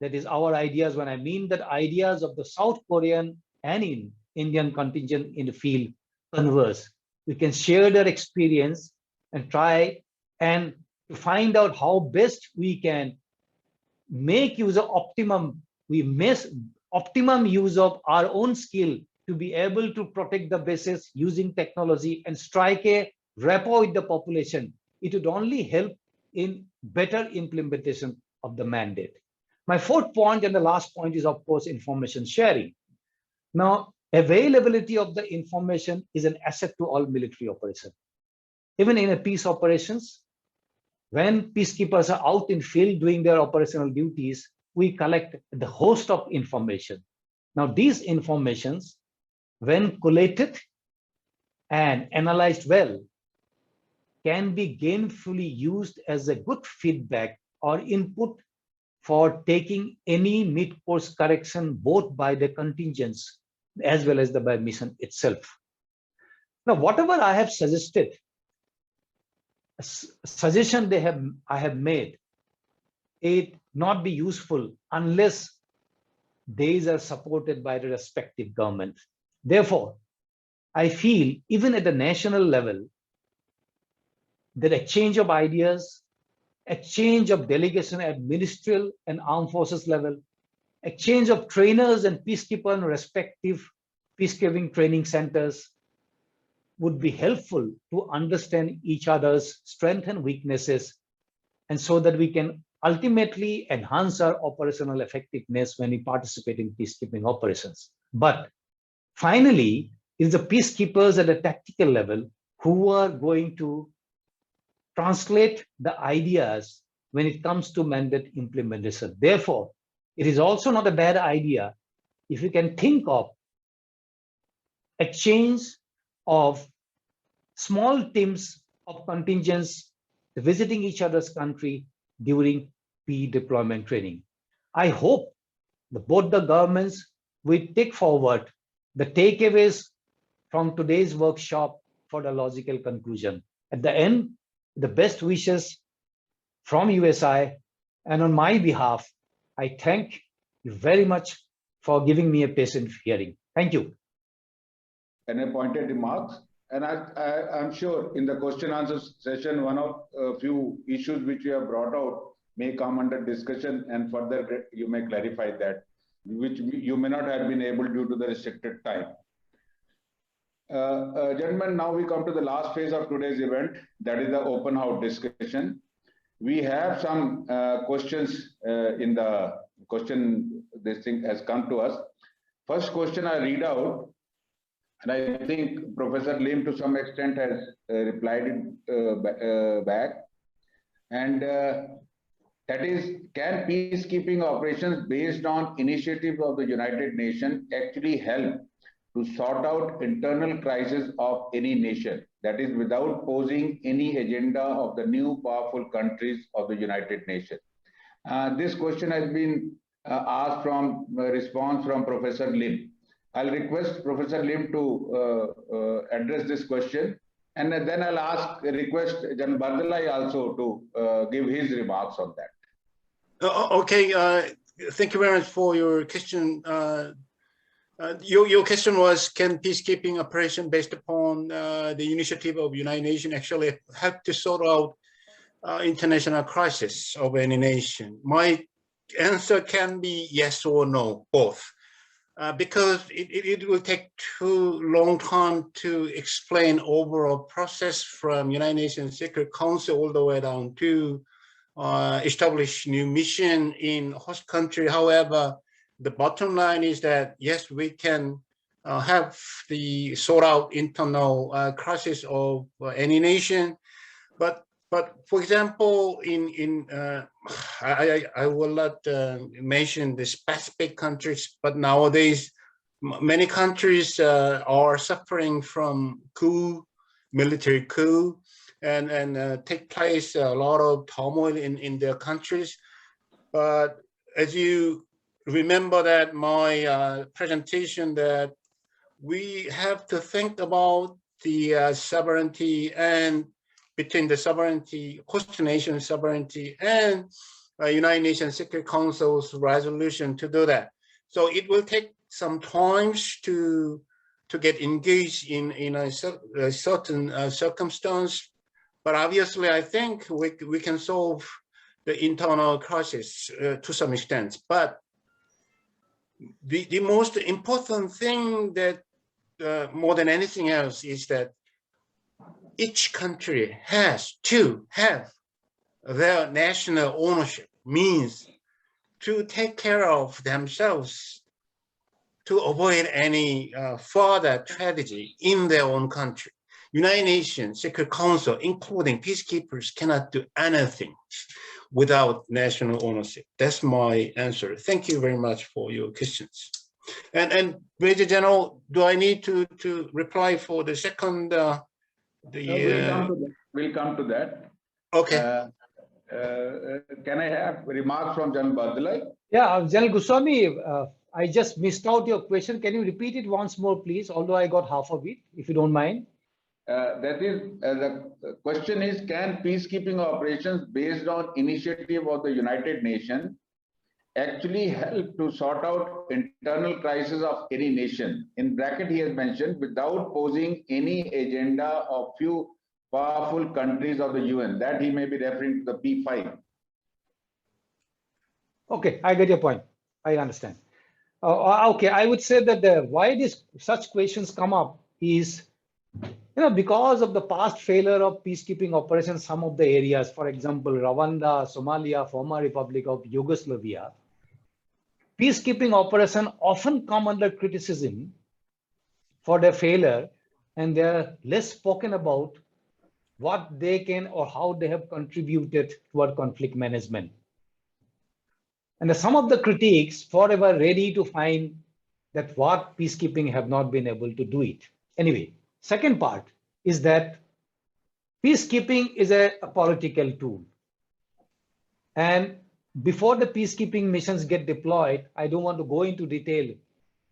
that is our ideas, when I mean that ideas of the South Korean and Indian contingent in the field converse. We can share their experience and try and to find out how best we can make use of optimum use of our own skill to be able to protect the bases using technology and strike a rapport with the population. It would only help in better implementation of the mandate. My fourth point and the last point is, of course, information sharing. Now, availability of the information is an asset to all military operations. Even in a peace operations, when peacekeepers are out in field doing their operational duties, we collect the host of information. Now, these informations, when collated and analyzed well, can be gainfully used as a good feedback or input for taking any mid-course correction, both by the contingents as well as by mission itself. Now, whatever I have suggested, suggestion I have made, it not be useful unless these are supported by the respective government. Therefore, I feel even at the national level, the exchange of ideas, exchange of delegation at ministerial and armed forces level, exchange of trainers and peacekeepers in respective peacekeeping training centers would be helpful to understand each other's strengths and weaknesses, and so that we can ultimately enhance our operational effectiveness when we participate in peacekeeping operations. But finally, it's the peacekeepers at a tactical level who are going to translate the ideas when it comes to mandate implementation. Therefore, it is also not a bad idea if you can think of exchange of small teams of contingents visiting each other's country during deployment training. I hope both the governments will take forward the takeaways from today's workshop for the logical conclusion. At the end, the best wishes from USI, and on my behalf, I thank you very much for giving me a patient hearing. Thank you. Any pointed remarks? And I'm sure in the question answer session, one of a few issues which you have brought out may come under discussion, and further you may clarify that, which you may not have been able due to the restricted time. Gentlemen, now we come to the last phase of today's event, that is the open house discussion. We have some questions in the question, this thing has come to us. First question I read out, and I think Professor Lim to some extent has replied it back. And that is, can peacekeeping operations based on initiatives of the United Nations actually help to sort out internal crises of any nation, that is without posing any agenda of the new powerful countries of the United Nations? This question has been asked from response from Professor Lim. I'll request Professor Lim to address this question, and then I'll request Jan Bardalai also to give his remarks on that. Okay, thank you very much for your question. Your question was, can peacekeeping operation based upon the initiative of United Nations actually help to sort out international crisis of any nation? My answer can be yes or no, both. Because it will take too long time to explain overall process from United Nations Security Council all the way down to establish new mission in host country. However, the bottom line is that yes, we can have the sort out internal crisis of any nation, but for example, I will not mention the specific countries, but nowadays many countries are suffering from military coup, and take place a lot of turmoil in their countries. But as you remember that my presentation, that we have to think about the sovereignty and between the sovereignty, host nation sovereignty, and United Nations Security Council's resolution to do that. So it will take some time to get engaged in a certain circumstance. But obviously, I think we can solve the internal crisis to some extent. But the most important thing that more than anything else is that each country has to have their national ownership, means to take care of themselves to avoid any further tragedy in their own country. United Nations Security Council, including peacekeepers, cannot do anything without national ownership. That's my answer. Thank you very much for your questions. And Major General, do I need to reply for the second? We'll come to that. Okay. Can I have remarks from Jan Bardalai? Yeah, General Goswami, I just missed out your question. Can you repeat it once more, please? Although I got half of it, if you don't mind. That is, the question is, can peacekeeping operations based on initiative of the United Nations actually help to sort out internal crisis of any nation? In bracket, he has mentioned, without posing any agenda of few powerful countries of the UN. That he may be referring to the P5. Okay, I get your point. I understand. Okay, I would say that why such questions come up is, because of the past failure of peacekeeping operations, some of the areas, for example, Rwanda, Somalia, former Republic of Yugoslavia, peacekeeping operations often come under criticism for their failure, and they're less spoken about what they can or how they have contributed toward conflict management. And some of the critiques forever ready to find that what peacekeeping have not been able to do it. Anyway, second part is that peacekeeping is a political tool. And before the peacekeeping missions get deployed, I don't want to go into detail.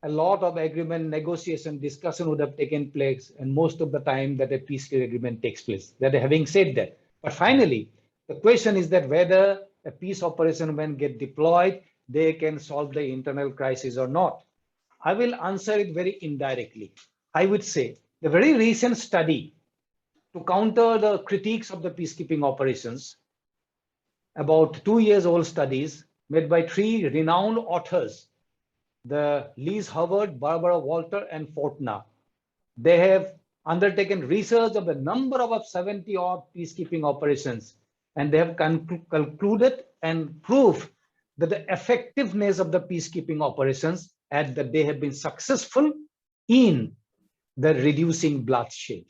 A lot of agreement, negotiation, discussion would have taken place, and most of the time that a peacekeeping agreement takes place. That having said that, but finally, the question is that whether a peace operation when get deployed, they can solve the internal crisis or not. I will answer it very indirectly. I would say the very recent study to counter the critiques of the peacekeeping operations, about 2 years old studies made by 3 renowned authors, the Liz Howard, Barbara Walter, and Fortna. They have undertaken research of the number of 70 odd peacekeeping operations, and they have concluded and proved that the effectiveness of the peacekeeping operations and that they have been successful in the reducing bloodshed.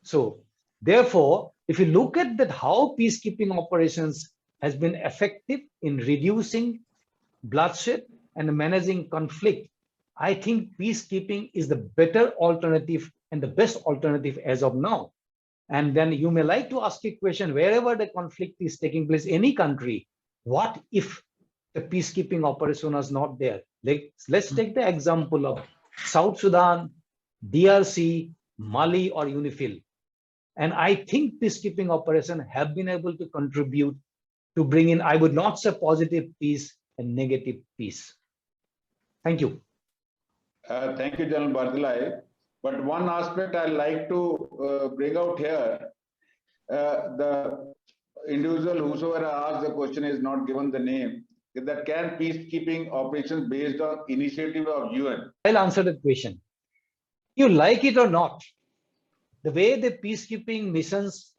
So therefore, if you look at that, how peacekeeping operations has been effective in reducing bloodshed and managing conflict, I think peacekeeping is the better alternative and the best alternative as of now. And then you may like to ask a question, wherever the conflict is taking place, any country, what if the peacekeeping operation is not there? Let's take the example of South Sudan, DRC, Mali, or UNIFIL. And I think peacekeeping operations have been able to contribute to bring in, I would not say positive peace and negative peace. Thank you. Thank you, General Bardalai. But one aspect I'd like to bring out here, the individual whosoever asked the question is not given the name, is that can peacekeeping operations based on initiative of UN? I'll answer that question. You like it or not, the way the peacekeeping missions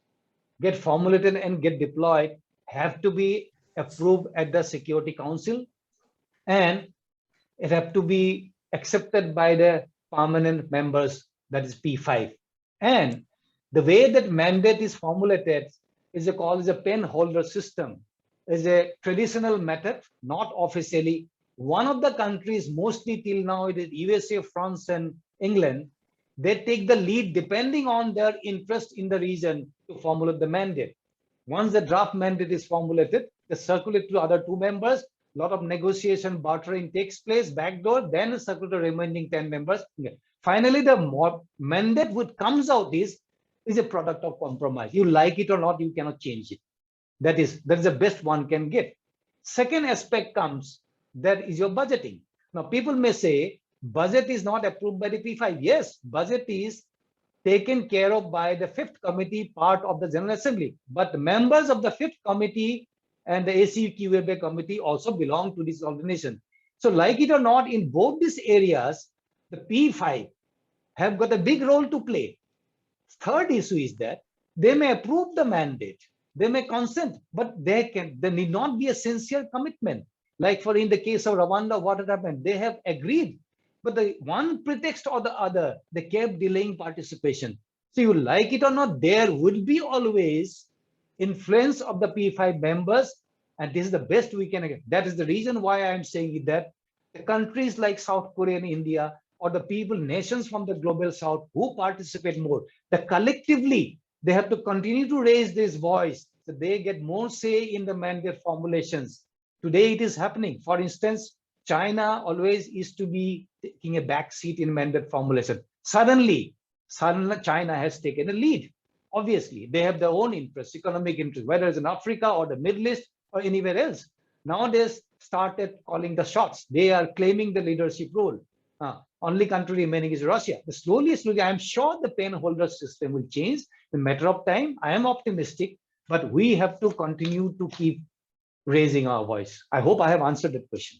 get formulated and get deployed have to be approved at the Security Council, and it have to be accepted by the permanent members, that is P5. And the way that mandate is formulated is called a pen holder system. Is a traditional method, not officially. One of the countries, mostly till now, it is USA, France, and England. They take the lead depending on their interest in the region to formulate the mandate. Once the draft mandate is formulated, they circulate to other 2 members. A lot of negotiation, bartering takes place, backdoor, then circulate to remaining 10 members. Finally, the mandate which comes out is a product of compromise. You like it or not, you cannot change it. That is the best one can get. Second aspect comes, that is your budgeting. Now, people may say, budget is not approved by the P5. Yes, budget is taken care of by the 5th committee, part of the General Assembly. But the members of the 5th committee and the ACQAB committee also belong to this organization. So like it or not, in both these areas, the P5 have got a big role to play. Third issue is that they may approve the mandate, they may consent, but there need not be a sincere commitment. Like in the case of Rwanda, what had happened? They have agreed, but the one pretext or the other, they kept delaying participation. So you like it or not, there would be always influence of the P5 members, and this is the best we can get. That is the reason why I am saying that the countries like South Korea and India, or the nations from the global south who participate more, that collectively they have to continue to raise this voice so they get more say in the mandate formulations. Today it is happening. For instance, China always used to be taking a back seat in mandate formulation. Suddenly China has taken a lead. Obviously, they have their own interests, economic interests, whether it's in Africa or the Middle East or anywhere else. Now they started calling the shots. They are claiming the leadership role. Only country remaining is Russia. Slowly, I'm sure the pen holder system will change in a matter of time. I am optimistic, but we have to continue to keep raising our voice. I hope I have answered that question.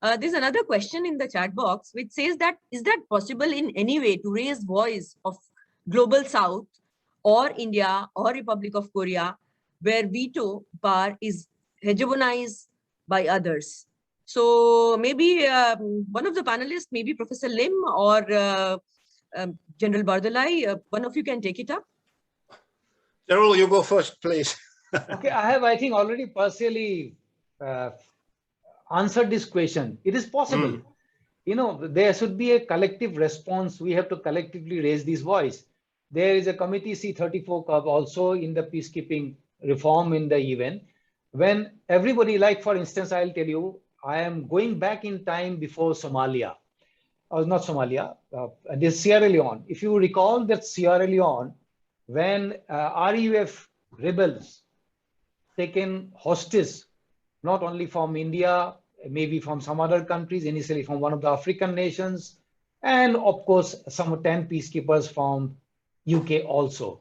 There's another question in the chat box which says that, is that possible in any way to raise voice of Global South or India or Republic of Korea, where veto power is hegemonized by others? So maybe one of the panelists, maybe Professor Lim or General Bardalai, one of you can take it up. General, you go first, please. Okay, I think, already partially answered this question. It is possible. You know, there should be a collective response. We have to collectively raise this voice. There is a committee C34 also in the peacekeeping reform in the UN. When everybody, like for instance, I'll tell you, I am going back in time before Somalia. Not Somalia, this Sierra Leone. If you recall that Sierra Leone, when RUF rebels taken hostage, not only from India, maybe from some other countries, initially from one of the African nations, and of course, some 10 peacekeepers from UK also.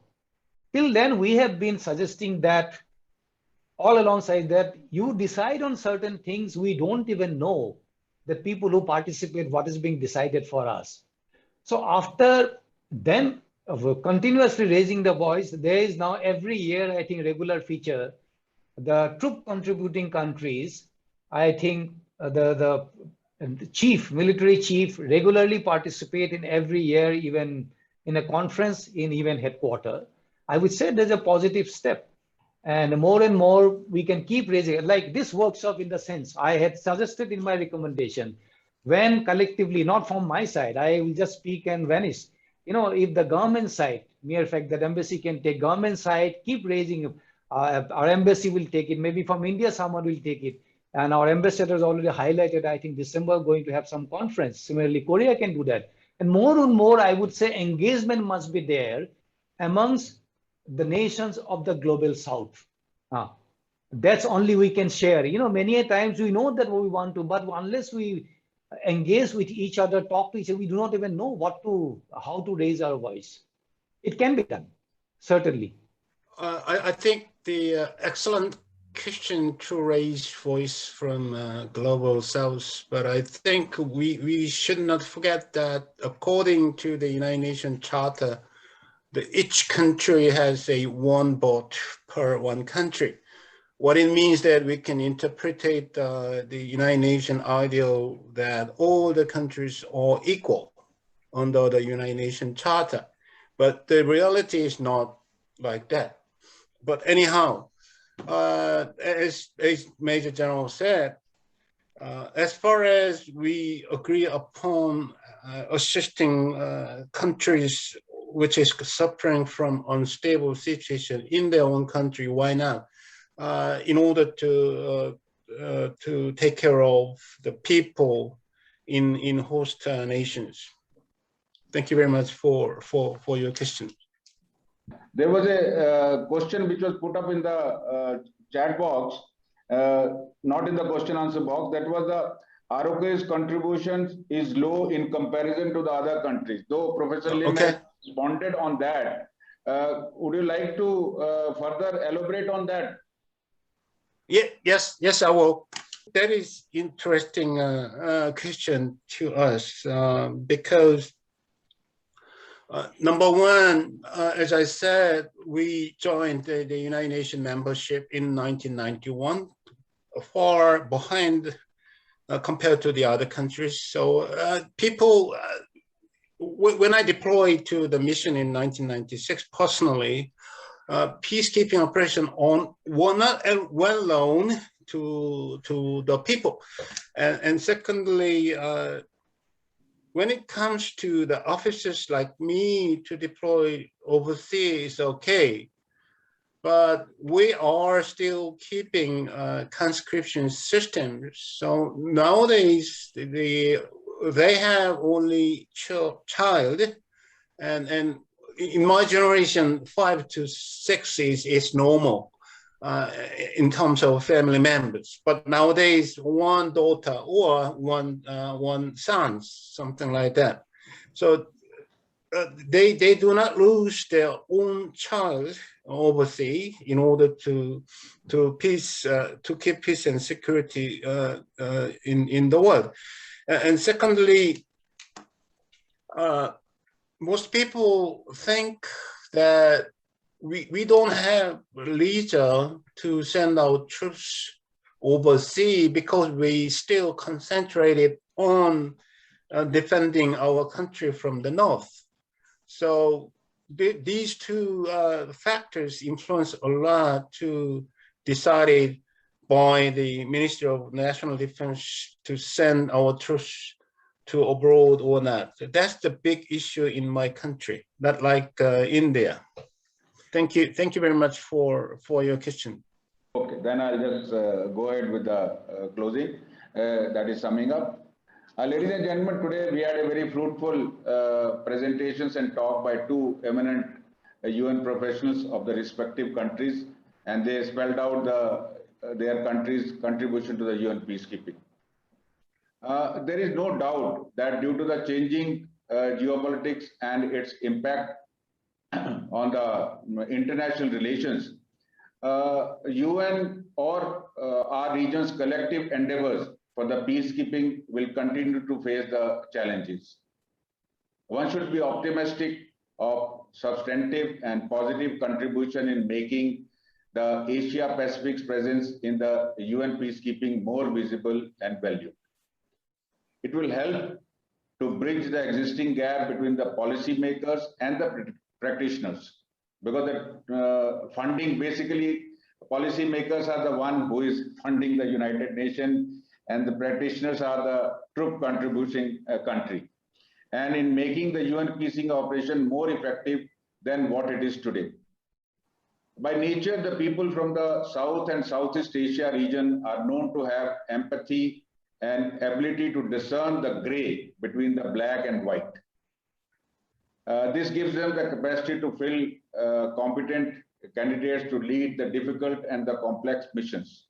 Till then, we have been suggesting that all alongside that, you decide on certain things, we don't even know the people who participate, what is being decided for us. So after then, continuously raising the voice, there is now every year, I think, regular feature, the troop contributing countries, I think the chief, military chief regularly participate in every year, even in a conference in even headquarters. I would say there's a positive step. And more we can keep raising it. Like this workshop, in the sense I had suggested in my recommendation, when collectively, not from my side, I will just speak and vanish. You know, if the government side, mere fact that embassy can take government side, keep raising, our embassy will take it. Maybe from India, someone will take it. And our ambassadors already highlighted, I think December going to have some conference. Similarly, Korea can do that. And more, I would say engagement must be there amongst the nations of the global South. That's only we can share. You know, many a times we know that what we want to, but unless we engage with each other, talk to each other, we do not even know how to raise our voice. It can be done, certainly. I think the excellent question to raise voice from global South, but I think we should not forget that according to the United Nations Charter, each country has a one vote per one country. What it means that we can interpret the United Nations ideal that all the countries are equal under the United Nations Charter. But the reality is not like that. But anyhow, as Major General said, as far as we agree upon assisting countries which is suffering from unstable situation in their own country, why not? In order to take care of the people in host nations. Thank you very much for your question. There was a question which was put up in the chat box, not in the question answer box. That was the ROK's contributions is low in comparison to the other countries. Though Professor Lim has responded on that, would you like to further elaborate on that? Yeah, yes, I will. That is interesting question to us because number one, as I said, we joined the United Nations membership in 1991, far behind compared to the other countries. So people, when I deployed to the mission in 1996, personally, peacekeeping operation were not well known to the people. And secondly, when it comes to the officers like me to deploy overseas, okay. But we are still keeping conscription systems. So nowadays, they have only child, and in my generation, 5 to 6 is normal. in terms of family members. But nowadays, one daughter or one son, something like that. So they do not lose their own child overseas in order to keep peace and security in the world. And secondly, most people think that we don't have leisure to send our troops overseas because we still concentrated on defending our country from the north. So these two factors influence a lot to decided by the Ministry of National Defense to send our troops to abroad or not. So that's the big issue in my country, not like India. Thank you very much for your question. Okay, then I'll just go ahead with the closing, that is summing up. Ladies and gentlemen, today we had a very fruitful presentations and talk by two eminent UN professionals of the respective countries, and they spelled out their country's contribution to the UN peacekeeping. There is no doubt that due to the changing geopolitics and its impact on the international relations, UN or our region's collective endeavors for the peacekeeping will continue to face the challenges. One should be optimistic of substantive and positive contribution in making the Asia Pacific's presence in the UN peacekeeping more visible and valued. It will help to bridge the existing gap between the policymakers and the practitioners, because the funding, basically policymakers are the one who is funding the United Nations and the practitioners are the troop contributing country, and in making the UN peacekeeping operation more effective than what it is today. By nature, the people from the South and Southeast Asia region are known to have empathy and ability to discern the gray between the black and white. This gives them the capacity to fill competent candidates to lead the difficult and the complex missions.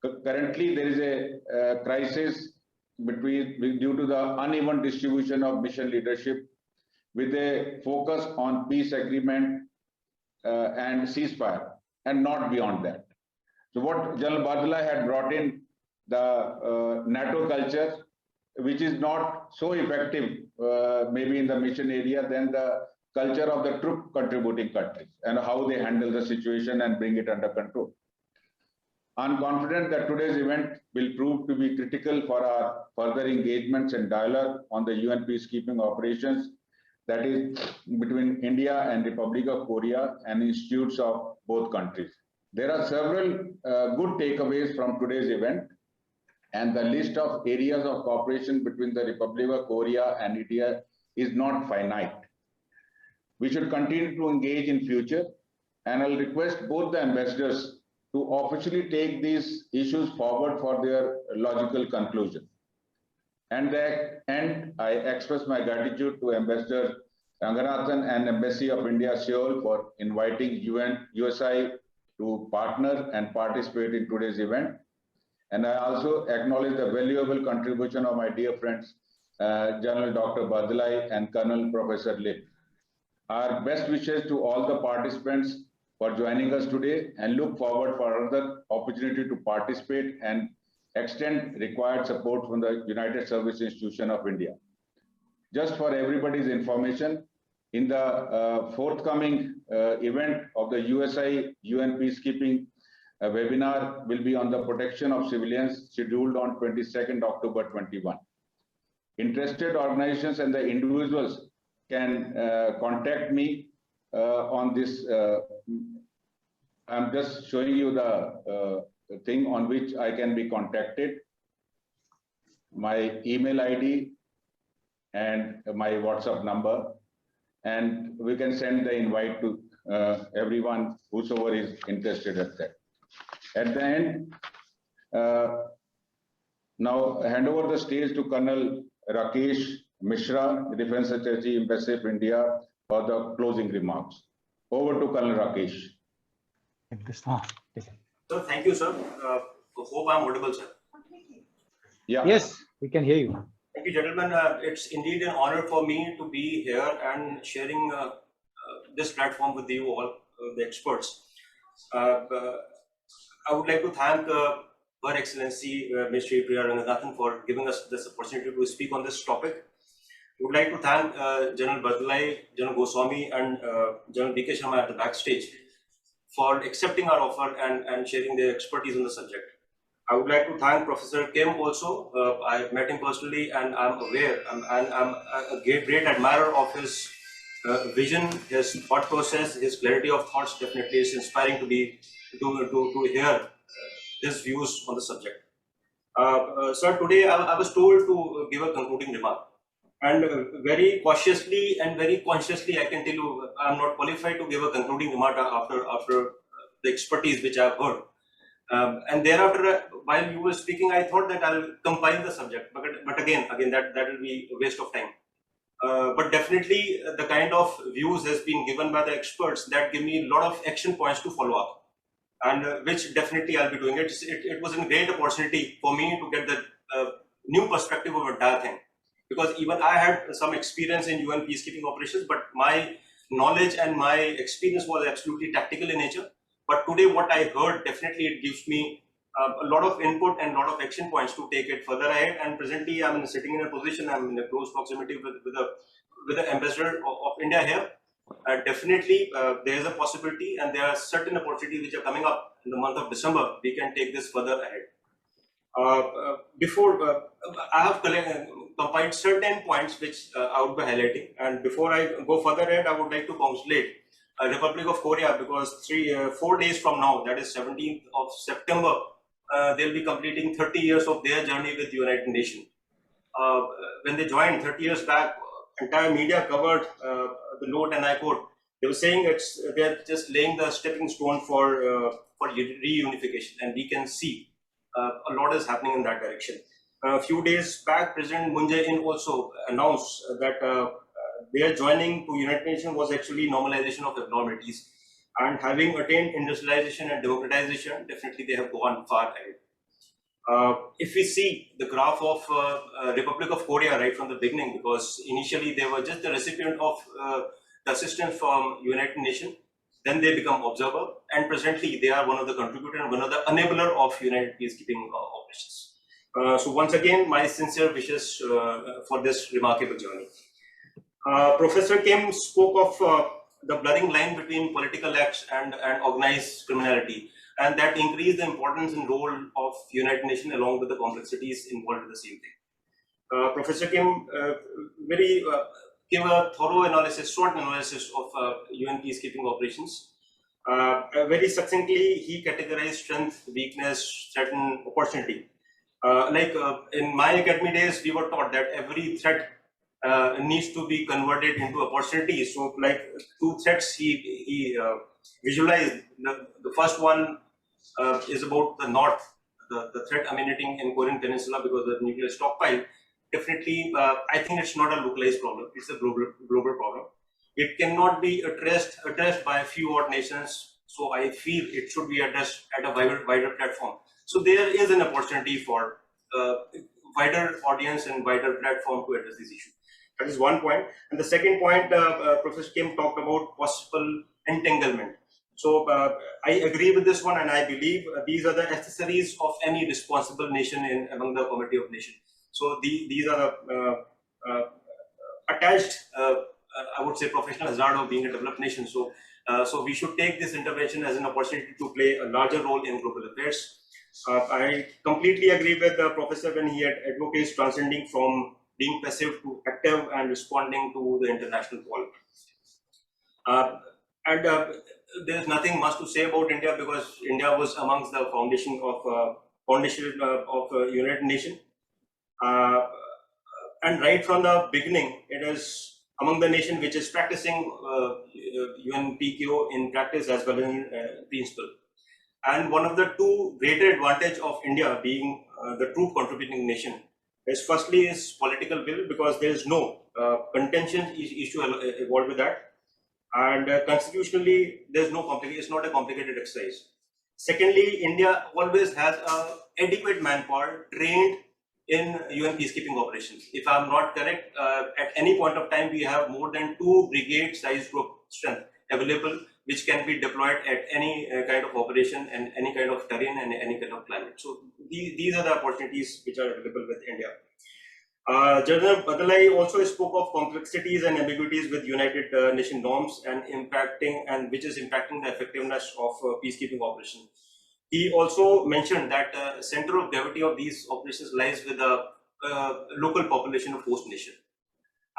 Currently, there is a crisis due to the uneven distribution of mission leadership, with a focus on peace agreement and ceasefire, and not beyond that. So what General Bardula had brought in, the NATO culture, which is not so effective maybe in the mission area than the culture of the troop contributing countries and how they handle the situation and bring it under control. I'm confident that today's event will prove to be critical for our further engagements and dialogue on the UN peacekeeping operations, that is between India and Republic of Korea and institutes of both countries. There are several good takeaways from today's event, and the list of areas of cooperation between the Republic of Korea and India is not finite. We should continue to engage in future, and I'll request both the ambassadors to officially take these issues forward for their logical conclusion. And I express my gratitude to Ambassador Ranganathan and Embassy of India, Seoul, for inviting USI to partner and participate in today's event. And I also acknowledge the valuable contribution of my dear friends, General Dr. Bardula and Colonel Professor Lim. Our best wishes to all the participants for joining us today, and look forward for another opportunity to participate and extend required support from the United Service Institution of India. Just for everybody's information, in the forthcoming event of the USI UN Peacekeeping webinar will be on the protection of civilians, scheduled on 22nd October 21. Interested organizations and the individuals can contact me on this. I'm just showing you the thing on which I can be contacted, my email ID and my WhatsApp number, and we can send the invite to everyone whosoever is interested at that. At the end, now hand over the stage to Colonel Rakesh Mishra, the Defense Secretary, Embassy of India, for the closing remarks. Over to Colonel Rakesh. So thank you, sir. Hope I'm audible, sir. Yeah. Yes, we can hear you. Thank you, gentlemen. It's indeed an honor for me to be here and sharing this platform with you all, the experts. I would like to thank Her Excellency Ms. Shri Priya Ranganathan for giving us this opportunity to speak on this topic. I would like to thank General Bardalai, General Goswami, and General B.K. Sharma at the backstage for accepting our offer and sharing their expertise on the subject. I would like to thank Professor Kim also. I met him personally and I'm aware and I'm a great admirer of his vision, his thought process, his clarity of thoughts. Definitely is inspiring to hear his views on the subject. Sir, today I was told to give a concluding remark. And very cautiously and very consciously, I can tell you, I'm not qualified to give a concluding remark after the expertise which I've heard. And thereafter, while you were speaking, I thought that I'll compile the subject, but again, that will be a waste of time. But definitely, the kind of views has been given by the experts that give me a lot of action points to follow up, and which definitely I'll be doing. It was a great opportunity for me to get the new perspective of entire thing. Because even I had some experience in UN peacekeeping operations, but my knowledge and my experience was absolutely tactical in nature. But today, what I heard, definitely it gives me a lot of input and a lot of action points to take it further ahead. And presently, I'm sitting in a position, I'm in a close proximity with the ambassador of India here. Definitely, there is a possibility, and there are certain opportunities which are coming up in the month of December. We can take this further ahead. I have compiled certain points which I would be highlighting, and before I go further ahead, I would like to congratulate Republic of Korea, because 4 days from now, that is 17th of September, they'll be completing 30 years of their journey with the United Nations. When they joined 30 years back, entire media covered the note, and I quote, they were saying they're just laying the stepping stone for reunification, and we can see a lot is happening in that direction. A few days back, President Moon Jae-in also announced that their joining to United Nations was actually normalization of abnormalities, and having attained industrialization and democratization, definitely they have gone far ahead. If we see the graph of Republic of Korea right from the beginning, because initially they were just the recipient of the assistance from United Nations, then they become observer, and presently they are one of the contributors and one of the enabler of United peacekeeping operations. So once again, my sincere wishes for this remarkable journey. Professor Kim spoke of the blurring line between political acts and organized criminality, and that increased the importance and role of United Nations along with the complexities involved in the same thing. Professor Kim gave a thorough analysis, short analysis of UN peacekeeping operations. Very succinctly, he categorized strength, weakness, threat, and opportunity. In my academy days, we were taught that every threat needs to be converted into opportunity. So, like 2 threats he visualized. The first one is about the north, the threat emanating in Korean Peninsula because of the nuclear stockpile. Definitely, I think it's not a localized problem. It's a global problem. It cannot be addressed by a few odd nations. So I feel it should be addressed at a wider platform. So there is an opportunity for wider audience and wider platform to address this issue. That is one point. And the second point, Professor Kim talked about possible entanglement. So I agree with this one, and I believe these are the accessories of any responsible nation among the Committee of Nations. So these are the attached, I would say, professional hazard of being a developed nation. So we should take this intervention as an opportunity to play a larger role in global affairs. I completely agree with the professor when he advocates transcending from being passive to active and responding to the international call. There's nothing much to say about India, because India was amongst the foundation of United Nations. And right from the beginning, it is among the nation which is practicing UNPKO in practice as well as in principle. And one of the 2 greater advantage of India being the troop contributing nation is firstly is political will, because there is no contention issue involved with that. And constitutionally, there's no complication. It's not a complicated exercise. Secondly, India always has adequate manpower trained in UN peacekeeping operations. If I'm not correct, at any point of time, we have more than 2 brigade-sized group strength available, which can be deployed at any kind of operation and any kind of terrain and any kind of climate. So these are the opportunities which are available with India. General Badalai also spoke of complexities and ambiguities with United Nations norms and which is impacting the effectiveness of peacekeeping operations. He also mentioned that center of gravity of these operations lies with the local population of host nation.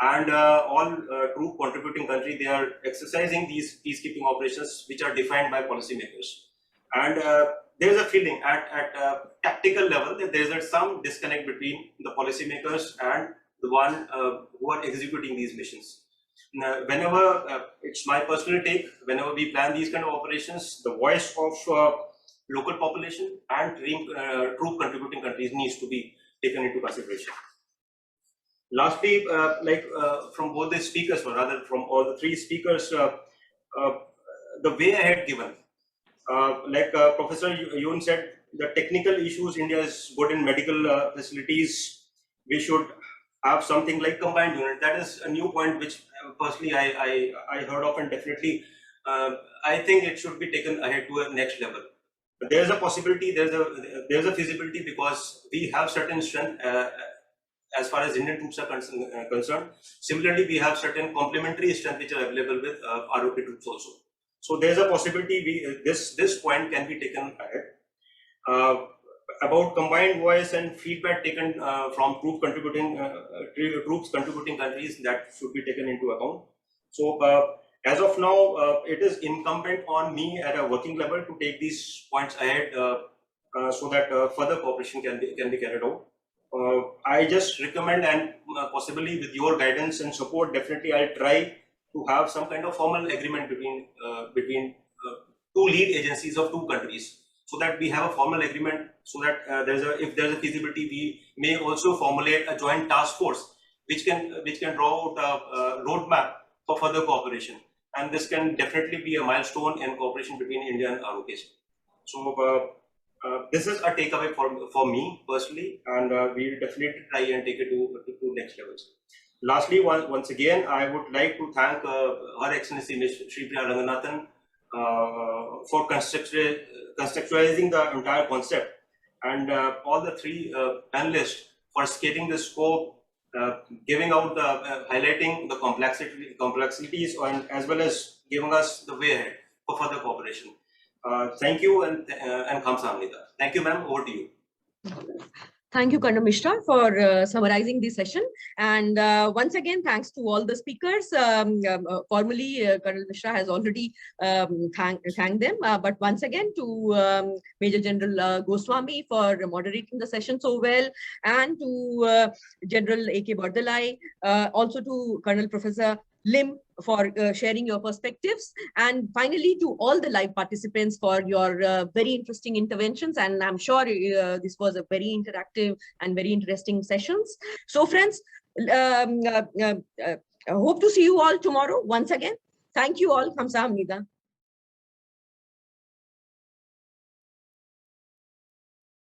And all troop contributing countries, they are exercising these peacekeeping operations which are defined by policymakers. And there is a feeling at tactical level that there is some disconnect between the policymakers and the one who are executing these missions. Now, whenever, it's my personal take, whenever we plan these kind of operations, the voice of local population and troop contributing countries needs to be taken into consideration. Lastly, from both the speakers, or rather from all the 3 speakers, the way I had given, Professor Yoon said, the technical issues, India is good in medical facilities. We should have something like combined unit. That is a new point which personally I heard of, and definitely I think it should be taken ahead to a next level. But there's a possibility, there's a feasibility, because we have certain strength as far as Indian troops are concerned. Similarly, we have certain complementary strength which are available with ROK troops also. So there's a possibility this point can be taken ahead. About combined voice and feedback taken from troops contributing countries, that should be taken into account. So as of now, it is incumbent on me at a working level to take these points ahead so that further cooperation can be carried out. I just recommend, and possibly with your guidance and support, definitely I'll try to have some kind of formal agreement between 2 lead agencies of 2 countries, so that we have a formal agreement, so that if there's a feasibility, we may also formulate a joint task force which can draw out a roadmap for further cooperation. And this can definitely be a milestone in cooperation between India and ROKs. So this is a takeaway for me personally, and we'll definitely try and take it to next levels. Lastly, once again, I would like to thank Her Excellency Ms. Shri Priya Ranganathan for conceptualizing the entire concept, and all the 3 panelists for scaling the scope, giving out highlighting the complexities, and as well as giving us the way ahead for further cooperation. Thank you, and Kamsahamnida. Thank you, ma'am. Over to you. Thank you, Colonel Mishra, for summarizing this session. And once again, thanks to all the speakers. Formally, Colonel Mishra has already thanked them. But once again, to Major General Goswami for moderating the session so well, and to General A.K. Bardalai, also to Colonel Professor Lim for sharing your perspectives, and finally to all the live participants for your very interesting interventions. And I'm sure this was a very interactive and very interesting sessions. So friends, hope to see you all tomorrow once again. Thank you all. Kamsahamnida.